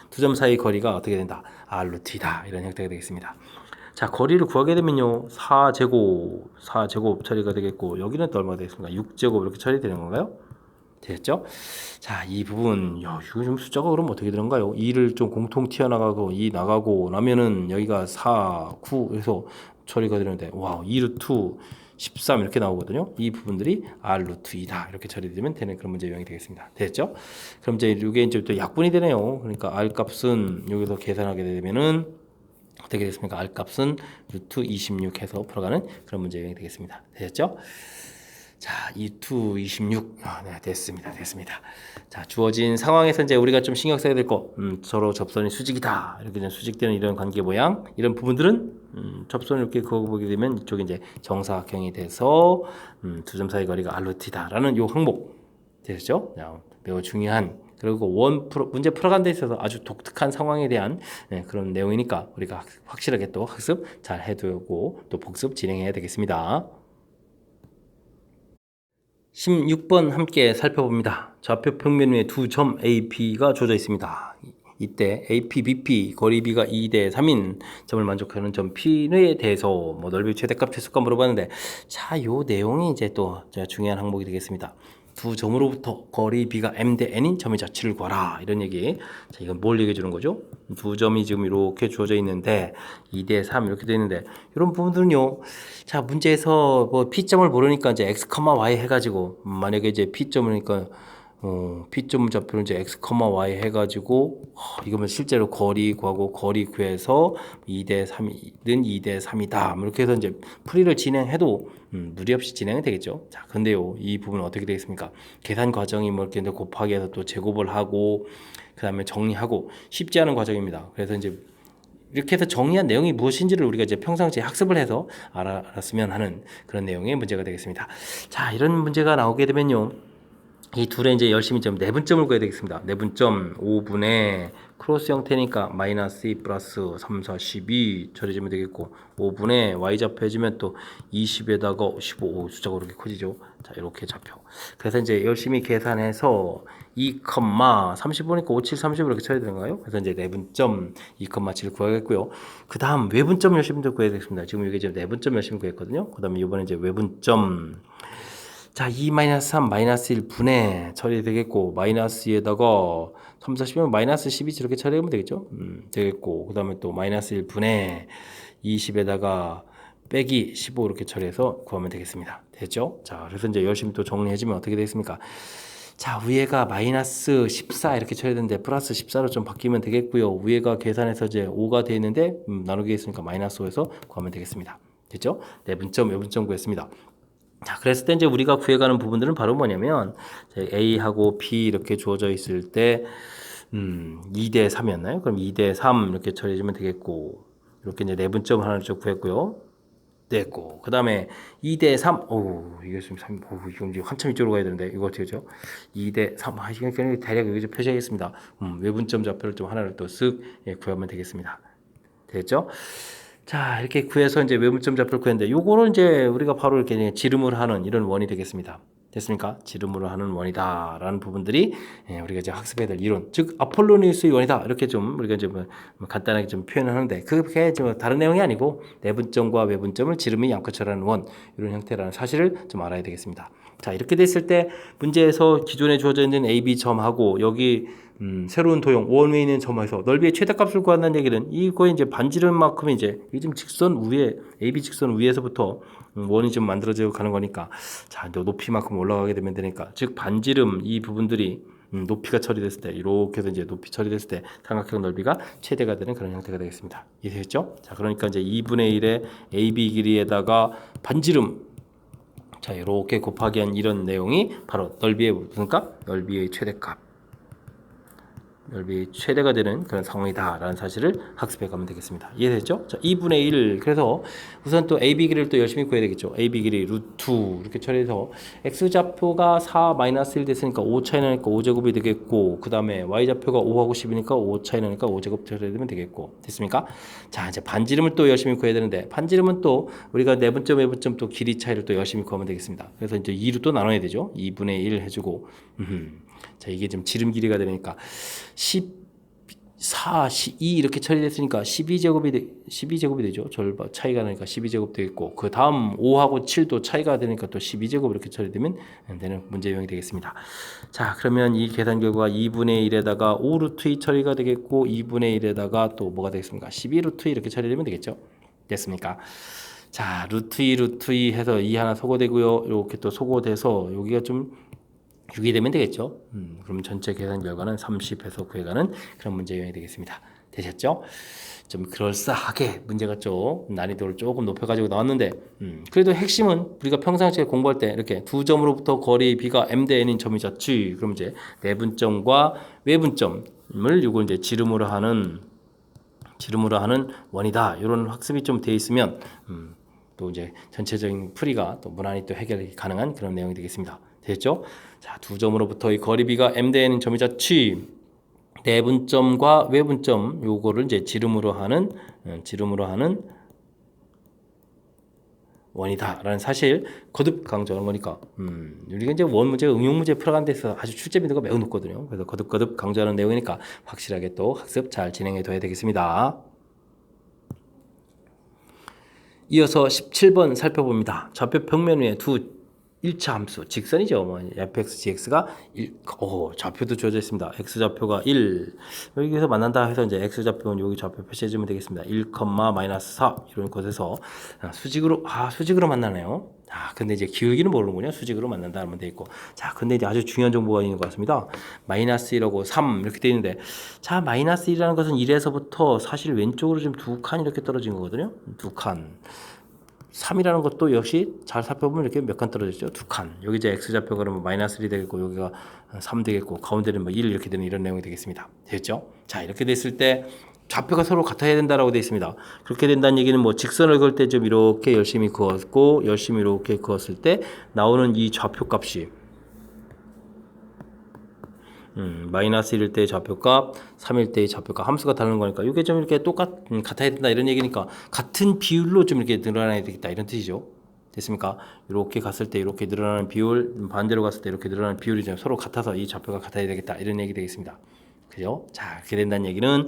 두 점 사이 거리가 어떻게 된다? R 루트 2다 이런 형태가 되겠습니다. 자, 거리를 구하게 되면요 4제곱 처리가 되겠고, 여기는 또 얼마가 되겠습니까? 6제곱 이렇게 처리되는 건가요? 됐죠? 자, 이 부분 이거 좀 숫자가 그럼 어떻게 되는가요? 2를 좀 공통 튀어나가고 2 나가고 나면은 여기가 4, 9 해서 처리가 되는데 2 루트 13 이렇게 나오거든요. 이 부분들이 R 루트 2다 이렇게 처리되면 되는 그런 문제 유형이 되겠습니다. 됐죠? 그럼 이제 이게 이제 또 약분이 되네요. 그러니까 R 값은 여기서 계산하게 되면은 어떻게 되겠습니까? R 값은 루트 26 해서 풀어가는 그런 문제 유형이 되겠습니다. 되셨죠? 자, 2to 26. 네, 됐습니다. 자, 주어진 상황에서 이제 우리가 좀 신경 써야 될 거, 서로 접선이 수직이다. 이렇게 좀 수직되는 이런 관계 모양, 이런 부분들은 접선을 이렇게 그어보게 되면 이쪽에 이제 정사각형이 돼서 두 점 사이 거리가 R루트다라는 요 항목 되셨죠? 매우 중요한, 그리고 문제 풀어가는 데 있어서 아주 독특한 상황에 대한 그런 내용이니까 우리가 확실하게 또 학습 잘 해두고 또 복습 진행해야 되겠습니다. 16번 함께 살펴봅니다. 좌표 평면 위에 두 점 A, B가 주어져 있습니다. 이때 AP, BP 거리 B가 2대 3인 점을 만족하는 점 P에 대해서 뭐 넓이 최대값 최소값 물어봤는데, 자, 요 내용이 이제 또 중요한 항목이 되겠습니다. 두 점으로부터 거리 B가 M 대 N인 점의 자치를 구하라 이런 얘기. 자, 이건 뭘 얘기해 주는 거죠? 두 점이 지금 이렇게 주어져 있는데 2대 3 이렇게 되어 있는데, 이런 부분들은요, 자, 문제에서 뭐 P점을 모르니까 이제 X, Y 해가지고 만약에 이제 P점이니까 P점 좌표를 이제 X, Y 해가지고 이거면 실제로 거리 구하고 거리 구해서 2대 3이든 2대 3이다 이렇게 해서 이제 풀이를 진행해도 무리 없이 진행이 되겠죠. 자, 근데요, 이 부분은 어떻게 되겠습니까? 계산 과정이 뭐 이렇게 곱하기 해서 또 제곱을 하고 그 다음에 정리하고 쉽지 않은 과정입니다. 그래서 이제 이렇게 해서 정리한 내용이 무엇인지를 우리가 이제 평상시에 학습을 해서 알았으면 하는 그런 내용의 문제가 되겠습니다. 자, 이런 문제가 나오게 되면요, 이 둘에 이제 열심히 좀 내분점을 구해야 되겠습니다. 내분점 5분의 크로스 형태니까 마이너스 2 플러스 3, 4, 12 처리해주면 되겠고, 5분의 y좌표 해주면 또 20에다가 15 숫자가 그렇게 커지죠. 자, 이렇게 좌표. 그래서 이제 열심히 계산해서 2, 35니까 5, 7, 30 이렇게 처리되는 거예요. 그래서 이제 내분점 2, 7 구하겠고요. 그 다음 외분점 열심히 구해야 되겠습니다. 지금 이게 지금 내분점 열심히 구했거든요. 그 다음에 이번에 이제 외분점, 자, 2 마이너스 3 마이너스 1 분의 처리되겠고 마이너스 2에다가 3, 40이면 마이너스 12 이렇게 처리하면 되겠죠? 되겠고 그 다음에 또 마이너스 1 분의 20에다가 빼기 15 이렇게 처리해서 구하면 되겠습니다. 됐죠? 자, 그래서 이제 열심히 또 정리해주면 어떻게 되겠습니까? 자, 위에가 마이너스 14 이렇게 쳐야 되는데 플러스 14로 좀 바뀌면 되겠고요. 위에가 계산해서 이제 5가 되어 있는데 나누기 했으니까 마이너스 5에서 구하면 되겠습니다. 됐죠? 내분점, 외분점 구했습니다. 자, 그랬을 때 이제 우리가 구해가는 부분들은 바로 뭐냐면 A하고 B 이렇게 주어져 있을 때 2대 3이었나요? 그럼 2대 3 이렇게 처리해주면 되겠고 이렇게 이제 내분점 하나를 좀 구했고요. 됐고 그 다음에 2대 3 이게 지금 3 이거 이제 한참 이쪽으로 가야 되는데 이거 어떻게 하죠? 2대 3 이건 대략 여기 좀 표시하겠습니다. 외분점 좌표를 좀 하나를 또 쓱 구하면 되겠습니다. 됐죠? 자, 이렇게 구해서 이제 외분점 좌표를 구했는데 요거를 이제 우리가 바로 이렇게 지름을 하는 이런 원이 되겠습니다. 됐습니까? 지름으로 하는 원이다라는 부분들이 우리가 이제 학습해야 될 이론, 즉 아폴로니우스의 원이다 이렇게 좀 우리가 이제 뭐 간단하게 좀 표현하는데 그게 좀 다른 내용이 아니고 내분점과 외분점을 지름이 양커처라는 원 이런 형태라는 사실을 좀 알아야 되겠습니다. 자, 이렇게 됐을 때 문제에서 기존에 주어져 있는 AB 점하고 여기 새로운 도형 원위에 있는 점에서 넓이의 최대값을 구한다는 얘기는 이거의 이제 반지름만큼 이제 이 지금 직선 위에 AB 직선 위에서부터 원이 좀 만들어져 가는 거니까 자, 이제 높이만큼 올라가게 되면 되니까 즉 반지름 이 부분들이 높이가 처리됐을 때 이렇게 해서 이제 높이 처리됐을 때 삼각형 넓이가 최대가 되는 그런 형태가 되겠습니다. 이해됐죠? 자, 그러니까 이제 2분의 1의 AB 길이에다가 반지름 자, 이렇게 곱하기 한 이런 내용이 바로 넓이의 무슨 값? 넓이의 최대값. 넓이 최대가 되는 그런 상황이다라는 사실을 학습해 가면 되겠습니다. 이해됐죠? 자, 2분의 1. 그래서 우선 또 AB 길이를 또 열심히 구해야 되겠죠. AB 길이 루트 2 이렇게 처리해서 X좌표가 4 마이너스 1 됐으니까 5 차이 나니까 5제곱이 되겠고 그 다음에 Y좌표가 5하고 10이니까 5 차이 나니까 5제곱 처리되면 되겠고 됐습니까? 자, 이제 반지름을 또 열심히 구해야 되는데 반지름은 또 우리가 내분점 외분점 또 길이 차이를 또 열심히 구하면 되겠습니다. 그래서 이제 2로 또 나눠야 되죠. 2분의 1 해주고 자, 이게 좀 지름 길이가 되니까 14, 12 이렇게 처리됐으니까 12제곱이 되죠. 절반 차이가 나니까 12제곱 되겠고 그 다음 5하고 7도 차이가 되니까 또 12제곱 이렇게 처리되면 되는 문제 유형이 되겠습니다. 자, 그러면 이 계산 결과 2분의 1에다가 5 루트 2 처리가 되겠고 2분의 1에다가 또 뭐가 되겠습니까? 12 루트 2 이렇게 처리되면 되겠죠. 됐습니까? 자, 루트 2 해서 2 하나 소거되고요. 이렇게 또 소거돼서 여기가 좀 6이 되면 되겠죠. 그럼 전체 계산 결과는 30해서 구해가는 그런 문제 유형이 되겠습니다. 되셨죠? 좀 그럴싸하게 문제가 좀 난이도를 조금 높여가지고 나왔는데 그래도 핵심은 우리가 평상시에 공부할 때 이렇게 두 점으로부터 거리 B가 M 대 N인 점이 졌지. 그럼 이제 내분점과 외분점을 이걸 이제 지름으로 하는 원이다. 이런 학습이 좀 돼 있으면 또 이제 전체적인 풀이가 또 무난히 또 해결이 가능한 그런 내용이 되겠습니다. 됐죠? 자, 두 점으로부터 이 거리 B가 M 대 N인 점이자 취 내분점과 외분점 요거를 이제 지름으로 하는 원이다라는 사실 거듭 강조하는 거니까 우리가 이제 원 문제, 응용 문제 풀어가는 데서 아주 출제 빈도가 매우 높거든요. 그래서 거듭 강조하는 내용이니까 확실하게 또 학습 잘 진행해 둬야 되겠습니다. 이어서 17번 살펴봅니다. 좌표 평면 위에 두 1차 함수, 직선이죠. 뭐 fx, gx가 좌표도 주어져 있습니다. x좌표가 1. 여기서 만난다 해서 이제 x좌표는 여기 좌표 표시해주면 되겠습니다. 1, 마이너스 4 이런 곳에서 수직으로 만나네요. 근데 이제 기울기는 모르는군요. 수직으로 만난다 하면 돼 있고. 자, 근데 이제 아주 중요한 정보가 있는 것 같습니다. 마이너스 1하고 3 이렇게 돼 있는데, 자, 마이너스 1이라는 것은 1에서부터 사실 왼쪽으로 좀 두 칸 이렇게 떨어진 거거든요. 두 칸. 3이라는 것도 역시 잘 살펴보면 이렇게 몇 칸 떨어졌죠? 두 칸. 여기 이제 x좌표가 그러면 마이너스 1이 되겠고 여기가 3 되겠고 가운데는 뭐 1 이렇게 되는 이런 내용이 되겠습니다. 됐죠? 자, 이렇게 됐을 때 좌표가 서로 같아야 된다라고 되어 있습니다. 그렇게 된다는 얘기는 뭐 직선을 그을 때 좀 이렇게 열심히 그었고 열심히 이렇게 그었을 때 나오는 이 좌표 값이 마이너스 1일 때의 좌표값, 3일 때의 좌표값 함수가 다른 거니까 이게 좀 이렇게 같아야 된다 이런 얘기니까 같은 비율로 좀 이렇게 늘어나야 되겠다 이런 뜻이죠. 됐습니까? 이렇게 갔을 때 이렇게 늘어나는 비율, 반대로 갔을 때 이렇게 늘어나는 비율이 좀 서로 같아서 이 좌표가 같아야 되겠다 이런 얘기 되겠습니다. 그죠? 자, 그렇게 된다는 얘기는,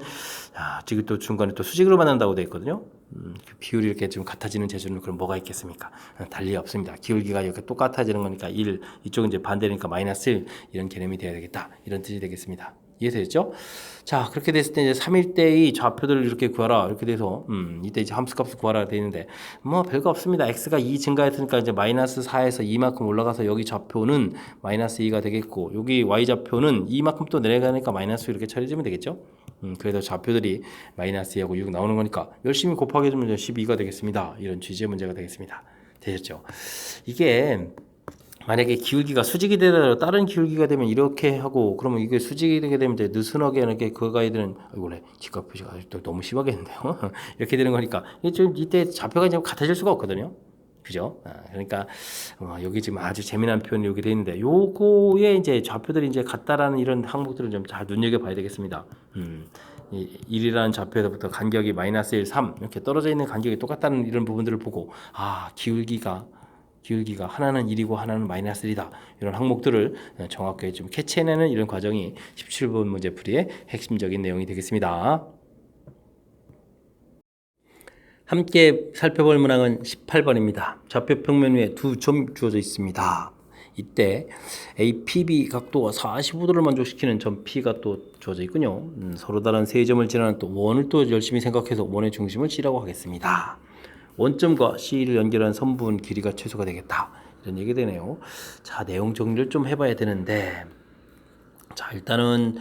자, 지금 또 중간에 또 수직으로 만난다고 되어 있거든요. 그 비율이 이렇게 좀 같아지는 재주는 그럼 뭐가 있겠습니까? 달리 없습니다. 기울기가 이렇게 똑같아지는 거니까 1, 이쪽은 이제 반대니까 마이너스 1, 이런 개념이 되어야 되겠다. 이런 뜻이 되겠습니다. 이해되셨죠? 자, 그렇게 됐을 때 이제 3일 때의 좌표들을 이렇게 구하라. 이렇게 돼서, 이때 이제 함수값을 구하라 되어 있는데, 뭐 별거 없습니다. x가 2 증가했으니까 이제 마이너스 4에서 2만큼 올라가서 여기 좌표는 마이너스 2가 되겠고, 여기 y 좌표는 2만큼 또 내려가니까 마이너스 이렇게 처리해주면 되겠죠? 그래서 좌표들이 마이너스 2하고 6 나오는 거니까 열심히 곱하기 해주면 12가 되겠습니다. 이런 취지의 문제가 되겠습니다. 되셨죠? 이게 만약에 기울기가 수직이 되더라도 다른 기울기가 되면 이렇게 하고 그러면 이게 수직이 되게 되면 이제 느슨하게 이렇게 그거가 되는 원래 직각 표시가 또 너무 심하겠는데요. 이렇게 되는 거니까 이게 좀 이때 좌표가 이제 같아질 수가 없거든요. 그죠? 그러니까 여기 지금 아주 재미난 표현이 여기 되어 있는데 요거에 이제 좌표들이 이제 같다라는 이런 항목들을 좀 잘 눈여겨봐야 되겠습니다. 1이라는 좌표에서부터 간격이 마이너스 1, 3 이렇게 떨어져 있는 간격이 똑같다는 이런 부분들을 보고 기울기가 하나는 1이고 하나는 마이너스 1이다. 이런 항목들을 정확하게 좀 캐치해내는 이런 과정이 17번 문제풀이의 핵심적인 내용이 되겠습니다. 함께 살펴볼 문항은 18번입니다. 좌표 평면 위에 두 점 주어져 있습니다. 이때 APB 각도와 45도를 만족시키는 점 P가 또 주어져 있군요. 서로 다른 세 점을 지나는 또 원을 또 열심히 생각해서 원의 중심을 C라고 하겠습니다. 원점과 C를 연결한 선분 길이가 최소가 되겠다. 이런 얘기 되네요. 자, 내용 정리를 좀 해봐야 되는데, 자, 일단은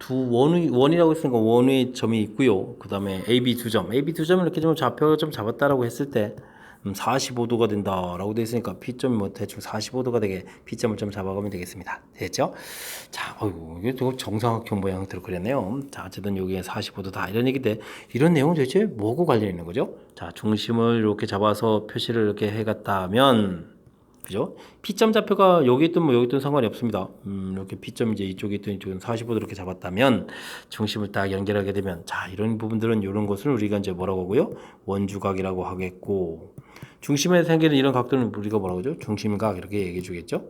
원이라고 했으니까 원의 점이 있고요. 그 다음에 AB 두 점 이렇게 좀 좌표가 좀 잡았다라고 했을 때 45도가 된다라고 되어 있으니까 P점이 뭐 대충 45도가 되게 P점을 좀 잡아가면 되겠습니다. 됐죠? 자, 이게 또 정사각형 모양 형태로 그렸네요. 자, 어쨌든 여기에 45도다 이런 얘기인데 이런 내용은 도대체 뭐하고 관련 있는 거죠? 자, 중심을 이렇게 잡아서 표시를 이렇게 해갔다면 그죠? P점 좌표가 여기 있든 뭐 여기 있든 상관이 없습니다. 이렇게 P점 이제 이쪽에 있든 이쪽은 45도 이렇게 잡았다면 중심을 딱 연결하게 되면 자, 이런 부분들은 이런 것을 우리가 이제 뭐라고 하고요? 원주각이라고 하겠고 중심에 생기는 이런 각도는 우리가 뭐라고 하죠? 중심각 이렇게 얘기해 주겠죠?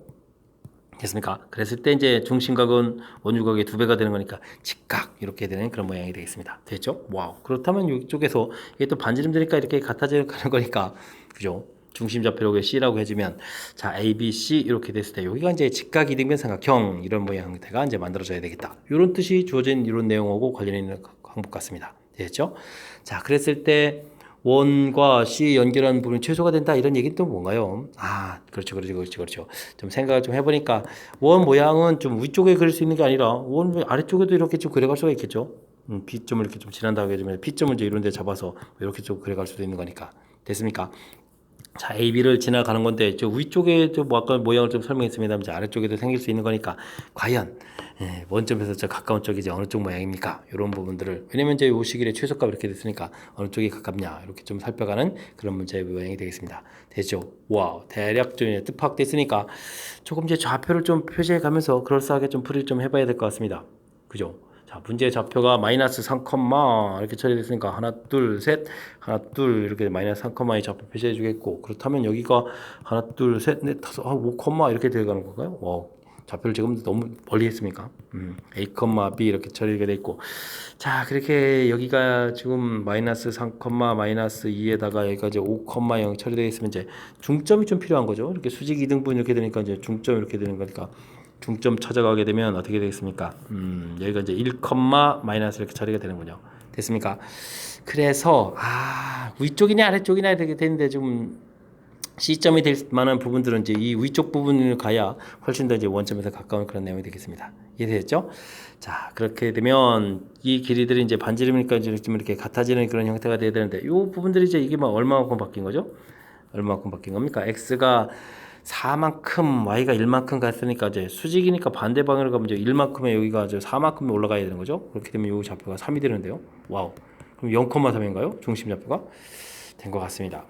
됐습니까? 그랬을 때 이제 중심각은 원주각의 2배가 되는 거니까 직각 이렇게 되는 그런 모양이 되겠습니다. 됐죠? 와우. 그렇다면 이쪽에서 이게 또 반지름 되니까 이렇게 같아지는 거니까 그죠? 중심 좌표를 C라고 해주면 자 A, B, C 이렇게 됐을 때 여기가 이제 직각 이등변 삼각형 이런 모양 형태가 이제 만들어져야 되겠다. 이런 뜻이 주어진 이런 내용하고 관련 있는 항목 같습니다. 됐죠? 자 그랬을 때 원과 C 연결하는 부분이 최소가 된다 이런 얘기는 또 뭔가요? 그렇죠. 좀 생각을 좀 해보니까 원 모양은 좀 위쪽에 그릴 수 있는 게 아니라 원 아래쪽에도 이렇게 좀 그려갈 수가 있겠죠. B점을 이렇게 좀 지난다고 해주면 P점을 이제 이런 데 잡아서 이렇게 좀 그려갈 수도 있는 거니까 됐습니까? 자, AB를 지나가는 건데, 저 위쪽에도 뭐 아까 모양을 좀 설명했습니다. 이제 아래쪽에도 생길 수 있는 거니까, 과연, 원점에서 저 가까운 쪽이 이제 어느 쪽 모양입니까? 이런 부분들을, 왜냐면 이제 요 시길에 최소값 이렇게 됐으니까, 어느 쪽이 가깝냐, 이렇게 좀 살펴가는 그런 문제의 모양이 되겠습니다. 됐죠? 와우, 대략 좀 뜻파악됐으니까, 조금 이제 좌표를 좀 표시해 가면서 그럴싸하게 좀 풀이를 좀 해봐야 될 것 같습니다. 그죠? 자, 문제의 좌표가 마이너스 3, 이렇게 처리됐으니까 하나, 둘, 셋, 하나, 둘 이렇게 마이너스 3,의 좌표 표시해 주겠고 그렇다면 여기가 하나, 둘, 셋, 넷, 다섯, 5, 이렇게 들어가는 건가요? 좌표를 지금 너무 멀리 했습니까? A, B 이렇게 처리가 돼 있고 자, 그렇게 여기가 지금 마이너스 3, 마이너스 2에다가 여기가 이제 5,0 처리되어 있으면 이제 중점이 좀 필요한 거죠. 이렇게 수직 이등분 이렇게 되니까 이제 중점 이렇게 되는 거니까 중점 찾아가게 되면 어떻게 되겠습니까? 여기가 이제 1, 마이너스 이렇게 처리가 되는군요. 됐습니까? 그래서 위쪽이냐 아래쪽이냐 이렇게 되는데 좀 C점이 될 만한 부분들은 이제 이 위쪽 부분을 가야 훨씬 더 이제 원점에서 가까운 그런 내용이 되겠습니다. 이해되셨죠? 자, 그렇게 되면 이 길이들이 이제 반지름이니까 좀 이렇게 같아지는 그런 형태가 돼야 되는데 이 부분들이 이제 이게 뭐 얼마만큼 바뀐 거죠? 얼마만큼 바뀐 겁니까? X가 4만큼, Y가 1만큼 갔으니까 이제 수직이니까 반대 방향으로 가면 이제 1만큼에 여기가 이제 4만큼 올라가야 되는 거죠. 그렇게 되면 이 좌표가 3이 되는데요. 와우. 그럼 0,3인가요? 중심 좌표가? 된 것 같습니다.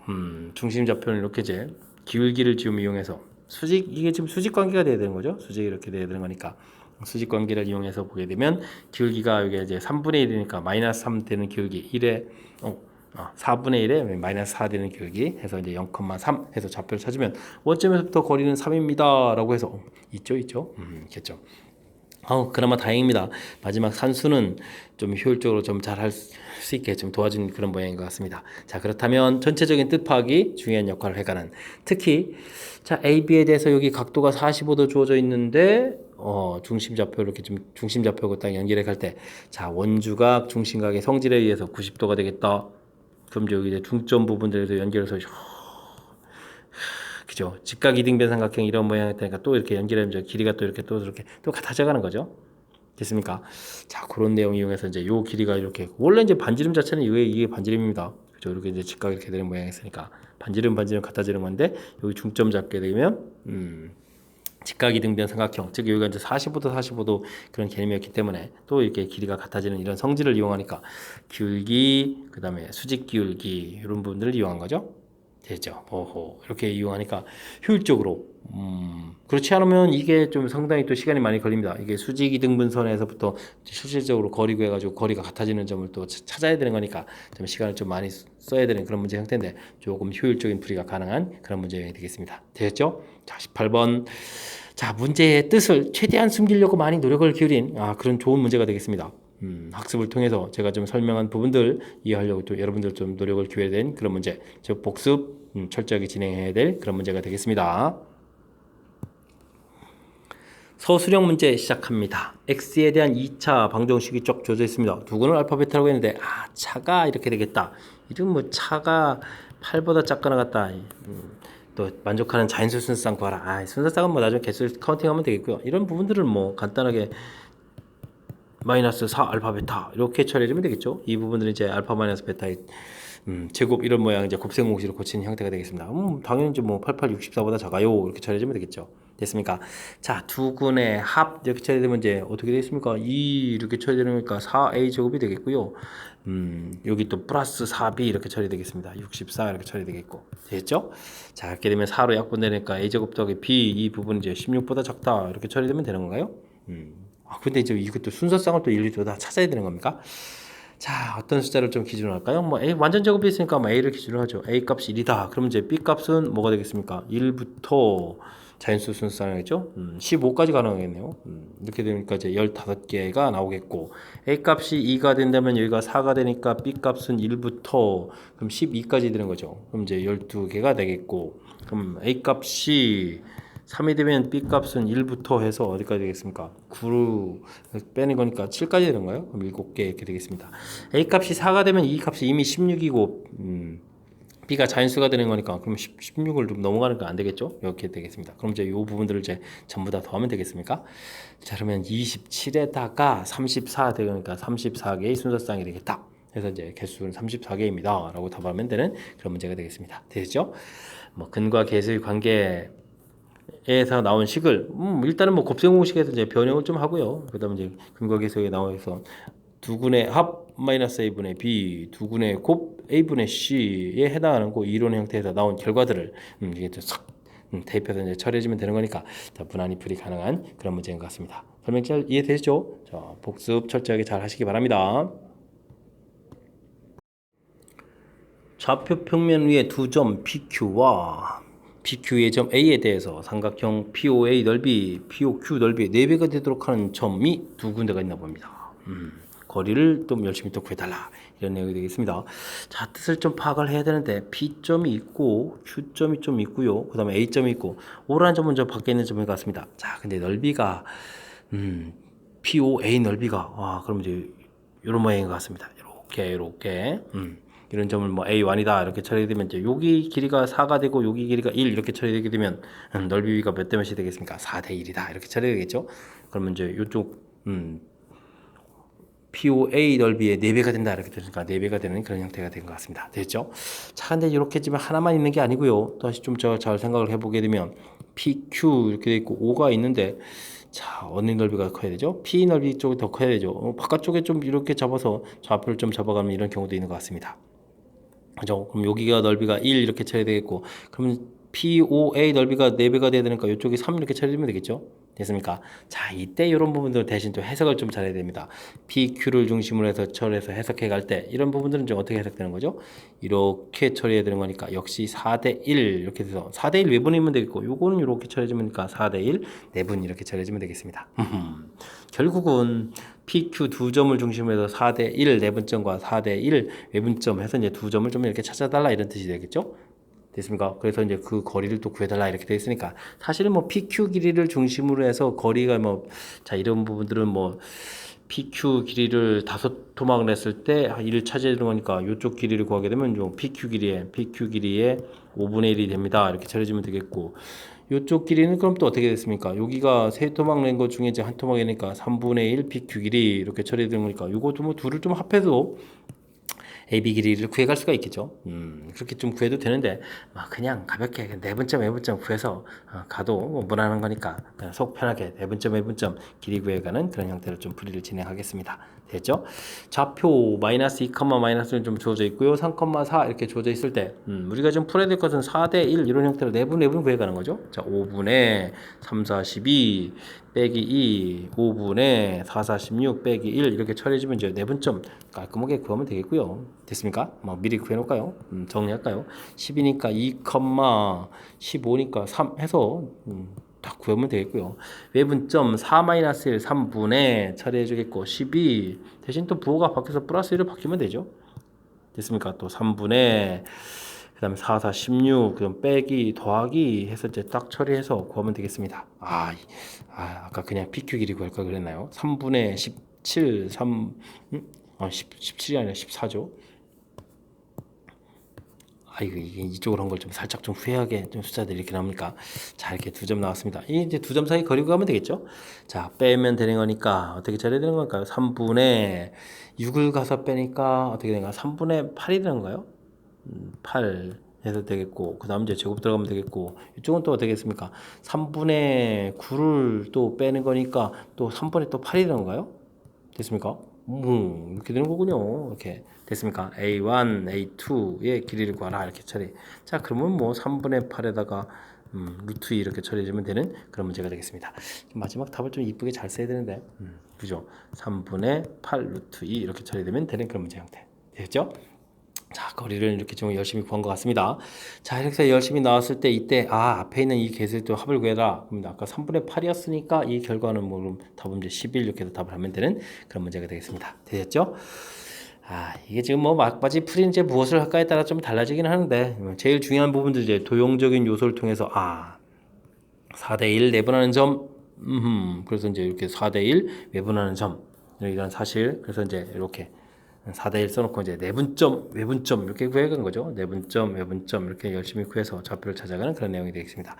중심 좌표는 이렇게 이제 기울기를 지금 이용해서 이게 지금 수직 관계가 돼야 되는 거죠. 수직이 이렇게 돼야 되는 거니까 수직 관계를 이용해서 보게 되면 기울기가 이게 이제 3분의 1이니까 마이너스 3 되는 기울기 1에 4분의 1에 마이너스 4 되는 기울기 해서 이제 0,3 해서 좌표를 찾으면 원점에서부터 거리는 3입니다 라고 해서 있죠 있겠죠. 그나마 다행입니다. 마지막 산수는 좀 효율적으로 좀 잘 할 수 있게 좀 도와준 그런 모양인 것 같습니다. 자, 그렇다면 전체적인 뜻 파악이 중요한 역할을 해가는, 특히 자, AB에 대해서 여기 각도가 45도 주어져 있는데 중심 좌표 이렇게 좀 중심 좌표고 딱 연결해 갈 때, 자, 원주각 중심각의 성질에 의해서 90도가 되겠다. 그럼 여기 이제 중점 부분들에서 연결해서 그죠? 직각 이등변 삼각형 이런 모양이 되니까 또 이렇게 연결하면 길이가 또 이렇게 또 같아져 가는 거죠. 됐습니까? 자, 그런 내용 이용해서 이제 요 길이가 이렇게, 원래 이제 반지름 자체는 이게 반지름입니다. 그죠? 이렇게 이제 직각 이렇게 되는 모양이 있으니까 반지름 같아지는 건데, 여기 중점 잡게 되면 직각 이등변 삼각형, 즉 여기가 이제 45도 그런 개념이었기 때문에 또 이렇게 길이가 같아지는 이런 성질을 이용하니까 기울기, 그 다음에 수직 기울기 이런 부분들을 이용한 거죠. 되죠. 이렇게 이용하니까 효율적으로, 그렇지 않으면 이게 좀 상당히 또 시간이 많이 걸립니다. 이게 수직 이등분선에서부터 실질적으로 거리 구해가지고 거리가 같아지는 점을 또 찾아야 되는 거니까 좀 시간을 좀 많이 써야 되는 그런 문제 형태인데, 조금 효율적인 풀이가 가능한 그런 문제가 되겠습니다. 되셨죠? 자, 18번. 자, 문제의 뜻을 최대한 숨기려고 많이 노력을 기울인 그런 좋은 문제가 되겠습니다. 학습을 통해서 제가 좀 설명한 부분들 이해하려고 또 여러분들 좀 노력을 기울여야 된 그런 문제, 즉 복습 철저하게 진행해야 될 그런 문제가 되겠습니다. 서술형 문제 시작합니다. x에 대한 2차 방정식이 쭉 주어져 있습니다. 두근을 알파 베타라고 했는데 차가 이렇게 되겠다. 이런 뭐 차가 8보다 작거나 같다. 또 만족하는 자연수 순서쌍 구하라. 순서쌍은 뭐 나중에 개수 카운팅하면 되겠고요. 이런 부분들을 뭐 간단하게 마이너스 4 알파 베타 이렇게 처리해주면 되겠죠. 이 부분들은 이제 알파 마이너스 베타의 제곱 이런 모양 이제 곱셈 공식으로 고치는 형태가 되겠습니다. 당연히 이제 뭐 88, 64보다 작아요 이렇게 처리해주면 되겠죠. 됐습니까? 자, 두근의 합 이렇게 처리되면 이제 어떻게 되겠습니까? 2 이렇게 처리되니까 4a 제곱이 되겠고요. 여기 또 플러스 4b 이렇게 처리되겠습니다. 64 이렇게 처리되겠고, 되겠죠? 자, 이렇게 되면 4로 약분되니까 a 제곱 더하기 b 이 부분 이제 16보다 작다 이렇게 처리되면 되는 건가요? 근데 이제 이것도 순서쌍을 또 일일이 다 찾아야 되는 겁니까? 자, 어떤 숫자를 좀 기준으로 할까요? 뭐 A 완전 제곱이 있으니까 뭐 A를 기준으로 하죠. A 값이 1이다. 그럼 이제 B 값은 뭐가 되겠습니까? 1부터 자연수 순서쌍이겠죠? 15까지 가능하겠네요. 이렇게 되니까 이제 15개가 나오겠고, A 값이 2가 된다면 여기가 4가 되니까 B 값은 1부터 그럼 12까지 되는 거죠. 그럼 이제 12개가 되겠고, 그럼 A 값이 3이 되면 B 값은 1부터 해서 어디까지 되겠습니까? 9로 빼는 거니까 7까지 되는 거예요. 그럼 7개 이렇게 되겠습니다. A 값이 4가 되면 E 값이 이미 16이고 B가 자연수가 되는 거니까 그럼 16을 좀 넘어가는 거 안 되겠죠? 이렇게 되겠습니다. 그럼 이제 이 부분들을 이제 전부 다 더하면 되겠습니까? 자, 그러면 27에다가 34 되니까 34개의 순서쌍이 되겠다. 그래서 이제 개수는 34개입니다. 라고 답하면 되는 그런 문제가 되겠습니다. 되겠죠? 뭐 근과 계수의 관계 에서 나온 식을 일단은 뭐 곱셈 공식에서 이제 변형을 좀 하고요. 그다음에 이제 근거 계수에 나와서 두근의 합 마이너스 a분의 b 두근의 곱 a분의 c에 해당하는 그 이론 형태에서 나온 결과들을 이게 싹 대입해서 이제 처리해주면 되는 거니까 무난히 풀이 가능한 그런 문제인 것 같습니다. 설명 잘 이해되시죠? 자, 복습 철저하게 잘 하시기 바랍니다. 좌표 평면 위에 두 점 PQ와 PQ의 점 A에 대해서 삼각형 POA 넓이, POQ 넓이 4배가 되도록 하는 점이 두 군데가 있나 봅니다. 거리를 좀 열심히 또 구해달라. 이런 내용이 되겠습니다. 자, 뜻을 좀 파악을 해야 되는데 P점이 있고 Q점이 좀 있고요. 그 다음에 A점이 있고 O라는 점은 저 밖에 있는 점인 것 같습니다. 자, 근데 넓이가 POA 넓이가 그럼 이제 이런 모양인 것 같습니다. 이렇게 이런 점을 뭐 A1이다 이렇게 처리되면 이제 여기 길이가 4가 되고 여기 길이가 1 이렇게 처리되게 되면 넓이가 몇 대 몇이 되겠습니까? 4대 1이다 이렇게 처리되겠죠. 그러면 이제 이쪽 POA 넓이의 4배가 된다 이렇게 되니까 4배가 되는 그런 형태가 된 것 같습니다. 됐죠? 자, 근데 이렇게 지금 하나만 있는 게 아니고요. 다시 좀 잘 생각을 해보게 되면 PQ 이렇게 돼 있고 O가 있는데, 자, 어느 넓이가 커야 되죠? P 넓이 쪽이 더 커야 되죠. 바깥쪽에 좀 이렇게 잡아서 좌표를 좀 잡아가면 이런 경우도 있는 것 같습니다. 그죠? 그럼 여기가 넓이가 1 이렇게 쳐야 되겠고, 그러면 POA 넓이가 4배가 돼야 되니까 이쪽이 3 이렇게 처리되면 되겠죠. 됐습니까? 자, 이때 이런 부분들 대신 또 해석을 좀 잘해야 됩니다. PQ를 중심으로 해서 처리해서 해석해 갈 때 이런 부분들은 좀 어떻게 해석되는 거죠? 이렇게 처리해야 되는 거니까 역시 4대1 이렇게 돼서 4대1 외분이면 되겠고 요거는 이렇게 처리해주면 되니까 4대1 내분 이렇게 처리해주면 되겠습니다. 결국은 PQ 두 점을 중심으로 해서 4대1 내분점과 4대1 외분점 해서 이제 두 점을 좀 이렇게 찾아달라 이런 뜻이 되겠죠? 됐습니까? 그래서 이제 그 거리를 또 구해달라 이렇게 되어 있으니까 사실은 뭐 PQ 길이를 중심으로 해서 거리가 뭐 자 이런 부분들은 뭐 PQ 길이를 5토막 냈을 때 1을 차지하는 거니까 이쪽 길이를 구하게 되면 좀 PQ 길이의 5분의 1이 됩니다. 이렇게 처리해주면 되겠고 이쪽 길이는 그럼 또 어떻게 됐습니까? 여기가 3토막 낸 것 중에 이제 한 토막이니까 3분의 1 PQ 길이 이렇게 처리되는 거니까 이것도 뭐 둘을 좀 합해도 AB 길이를 구해갈 수가 있겠죠. 그렇게 좀 구해도 되는데 그냥 가볍게 내분점 외분점 구해서 가도 뭐 무난한 거니까 그냥 속 편하게 내분점 외분점 길이 구해가는 그런 형태로 좀 풀이를 진행하겠습니다. 됐죠? 좌표 마이너스 2, 마이너스는 좀 주어져 있고요. 3,4 이렇게 주어져 있을 때 우리가 좀 풀어야 될 것은 4대 1 이런 형태로 내분 구해가는 거죠. 자, 5분의 3, 4, 12 빼기 2, 5분의 4, 4, 16 빼기 1 이렇게 처리해주면 이제 내분점 깔끔하게 구하면 되겠고요. 됐습니까? 뭐 미리 구해놓을까요? 정리할까요? 10이니까 2, 15니까 3 해서 딱 구하면 되겠고요. 외분점 4-1 3분의 처리해주겠고 12 대신 또 부호가 바뀌어서 플러스 1을 바뀌면 되죠. 됐습니까? 또 3분의 그 다음에 4, 4, 16 그럼 빼기 더하기 해서 이제 딱 처리해서 구하면 되겠습니다. 아까 그냥 PQ 길이 구할 걸 그랬나요? 3분의 17 17이 아니라 14죠. 이게 이쪽으로 한 걸 좀 살짝 좀 후회하게 좀 숫자들이 이렇게 나옵니까? 자, 이렇게 2점 나왔습니다. 이제 2점 사이 거리고 가면 되겠죠? 자, 빼면 되는 거니까 어떻게 처리해야 되는 걸까요? 3분의 6을 가서 빼니까 어떻게 되는가? 3분의 8이 되는 건가요? 8 해서 되겠고, 그 다음 이제 제곱 들어가면 되겠고, 이쪽은 또 어떻게 겠습니까? 3분의 9를 또 빼는 거니까 또 3분의 또 8이 되는 건가요? 됐습니까? 이렇게 되는 거군요. 이렇게 됐습니까? A1, A2의 길이를 구하라 이렇게 처리. 자, 그러면 뭐 3분의 8에다가 루트 2 이렇게 처리해주면 되는 그런 문제가 되겠습니다. 마지막 답을 좀 이쁘게 잘 써야 되는데, 그죠? 3분의 8 루트 2 이렇게 처리되면 되는 그런 문제 형태. 됐죠? 자, 거리를 이렇게 좀 열심히 구한 것 같습니다. 자, 이렇게 열심히 나왔을 때 이때 앞에 있는 이 개수의 또 합을 구해라. 그럼 아까 3분의 8이었으니까 이 결과는 뭐 답은 이제 11 이렇게 해서 답을 하면 되는 그런 문제가 되겠습니다. 되셨죠? 이게 지금 뭐 막바지 풀이 이제 무엇을 할까에 따라 좀 달라지긴 하는데 제일 중요한 부분들 이제 도용적인 요소를 통해서 4대1 내분하는 점 그래서 이제 이렇게 4대1 외분하는 점 이런 사실 그래서 이제 이렇게 4대1 써놓고 이제 내분점, 외분점 이렇게 구해가는 거죠. 내분점, 외분점 이렇게 열심히 구해서 좌표를 찾아가는 그런 내용이 되겠습니다.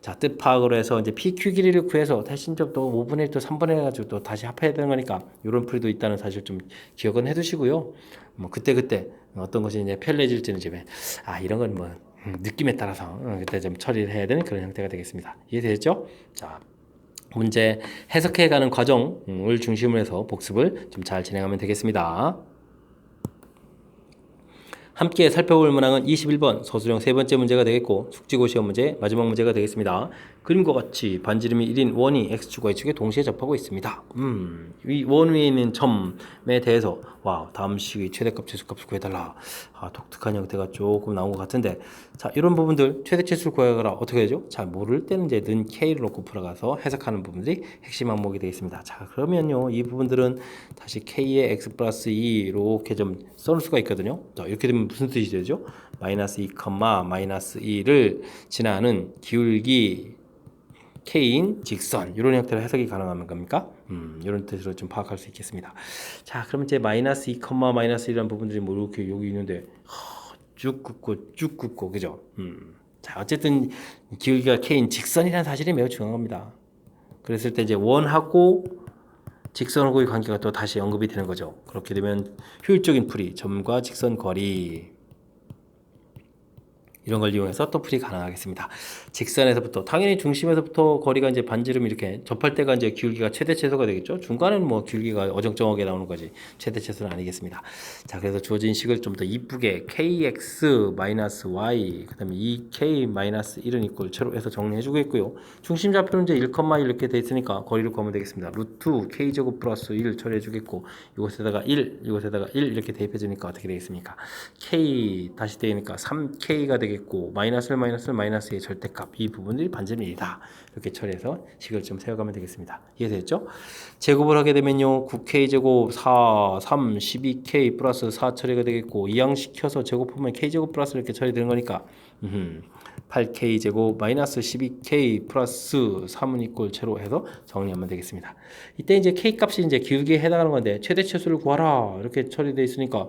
자, 뜻 파악으로 해서 이제 PQ 길이를 구해서 대신 좀또 5분의 1 또 3분의 1 해가지고 또 다시 합해야 되는 거니까 이런 풀이도 있다는 사실 좀 기억은 해두시고요. 뭐 그때 어떤 것이 이제 편리해질지는 이제 이런 건 뭐 느낌에 따라서 그때 좀 처리를 해야 되는 그런 형태가 되겠습니다. 이해되셨죠? 자. 문제 해석해가는 과정을 중심으로 해서 복습을 좀 잘 진행하면 되겠습니다. 함께 살펴볼 문항은 21번 서술형 세 번째 문제가 되겠고 숙지고 시험 문제 마지막 문제가 되겠습니다. 그림과 같이 반지름이 1인 원이 X축과 Y축에 동시에 접하고 있습니다. 이 원 위에 있는 점에 대해서 다음 식의 최대값 최소값을 구해달라. 독특한 형태가 조금 나온 것 같은데 자 이런 부분들 최대 최소를 구해가라 어떻게 되죠? 잘 모를 때는 이제 는 K를 놓고 풀어가서 해석하는 부분들이 핵심 항목이 되겠습니다. 자 그러면요 이 부분들은 다시 K의 X 플러스 2 이렇게 좀 써놓을 수가 있거든요. 자, 이렇게 되면 무슨 뜻이 되죠? 마이너스 2, 마이너스 2를 지나는 기울기 K인 직선 이런 형태로 해석이 가능한 겁니까? 이런 뜻으로 좀 파악할 수 있겠습니다. 자, 그럼 이제 마이너스 2, 마이너스 1이라는 부분들이 뭐 이렇게 여기 있는데 쭉 긋고 그죠? 자, 어쨌든 기울기가 K인 직선이라는 사실이 매우 중요한 겁니다. 그랬을 때 이제 원하고 직선하고의 관계가 또 다시 언급이 되는 거죠. 그렇게 되면 효율적인 풀이 점과 직선 거리 이런 걸 이용해서 또 풀이 가능하겠습니다. 직선에서부터 당연히 중심에서부터 거리가 이제 반지름 이렇게 접할 때가 이제 기울기가 최대 최소가 되겠죠. 중간은 뭐 기울기가 어정쩡하게 나오는 거지 최대 최소는 아니겠습니다. 자, 그래서 주어진 식을 좀 더 이쁘게 kx-y 그다음에 2k-1은 이꼴 제로 해서 정리해 주겠고요. 중심 좌표는 이제 1, 1 이렇게 돼 있으니까 거리를 구하면 되겠습니다. 루트 k제곱 플러스 1 처리해 주겠고 이곳에다가 1, 이곳에다가 1 이렇게 대입해 주니까 어떻게 되겠습니까? k 다시 되니까 3k가 되겠고 마이너스의 절대값 이 부분이 반지름이다. 이렇게 처리해서 식을 좀 세워가면 되겠습니다. 이해됐죠? 제곱을 하게 되면요 9k제곱 4, 3, 12k 플러스 4 처리가 되겠고 이항시켜서 제곱하면 k제곱 플러스 이렇게 처리되는 거니까 8k제곱 마이너스 12k 플러스 3은 이꼴 제로 해서 정리하면 되겠습니다. 이때 이제 k 값이 이제 기울기에 해당하는 건데 최대 최소를 구하라 이렇게 처리되어 있으니까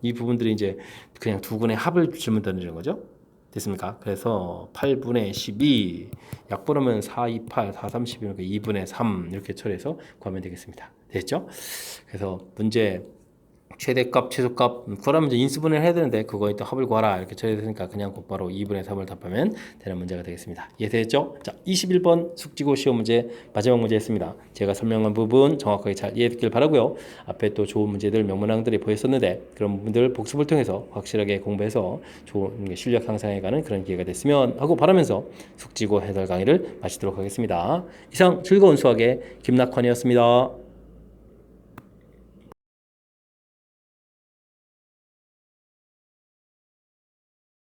이 부분들이 이제 그냥 두 근의 합을 주면 되는 거죠. 됐습니까? 그래서 8분의 12 약분하면 4, 2, 8, 4, 3, 12 그러니까 2분의 3 이렇게 처리해서 구하면 되겠습니다. 됐죠? 그래서 문제 최대값, 최소값 구하라면 이제 인수분해를 해야 되는데 그거에 또 합을 구하라 이렇게 처리되니까 그냥 곧바로 2분의 3을 답하면 되는 문제가 되겠습니다. 이해되셨죠? 자, 21번 숙지고 시험 문제 마지막 문제였습니다. 제가 설명한 부분 정확하게 잘 이해했길 바라고요. 앞에 또 좋은 문제들 명문항들이 보였었는데 그런 부분들 복습을 통해서 확실하게 공부해서 좋은 실력 향상해가는 그런 기회가 됐으면 하고 바라면서 숙지고 해설 강의를 마치도록 하겠습니다. 이상 즐거운 수학의 김낙환이었습니다.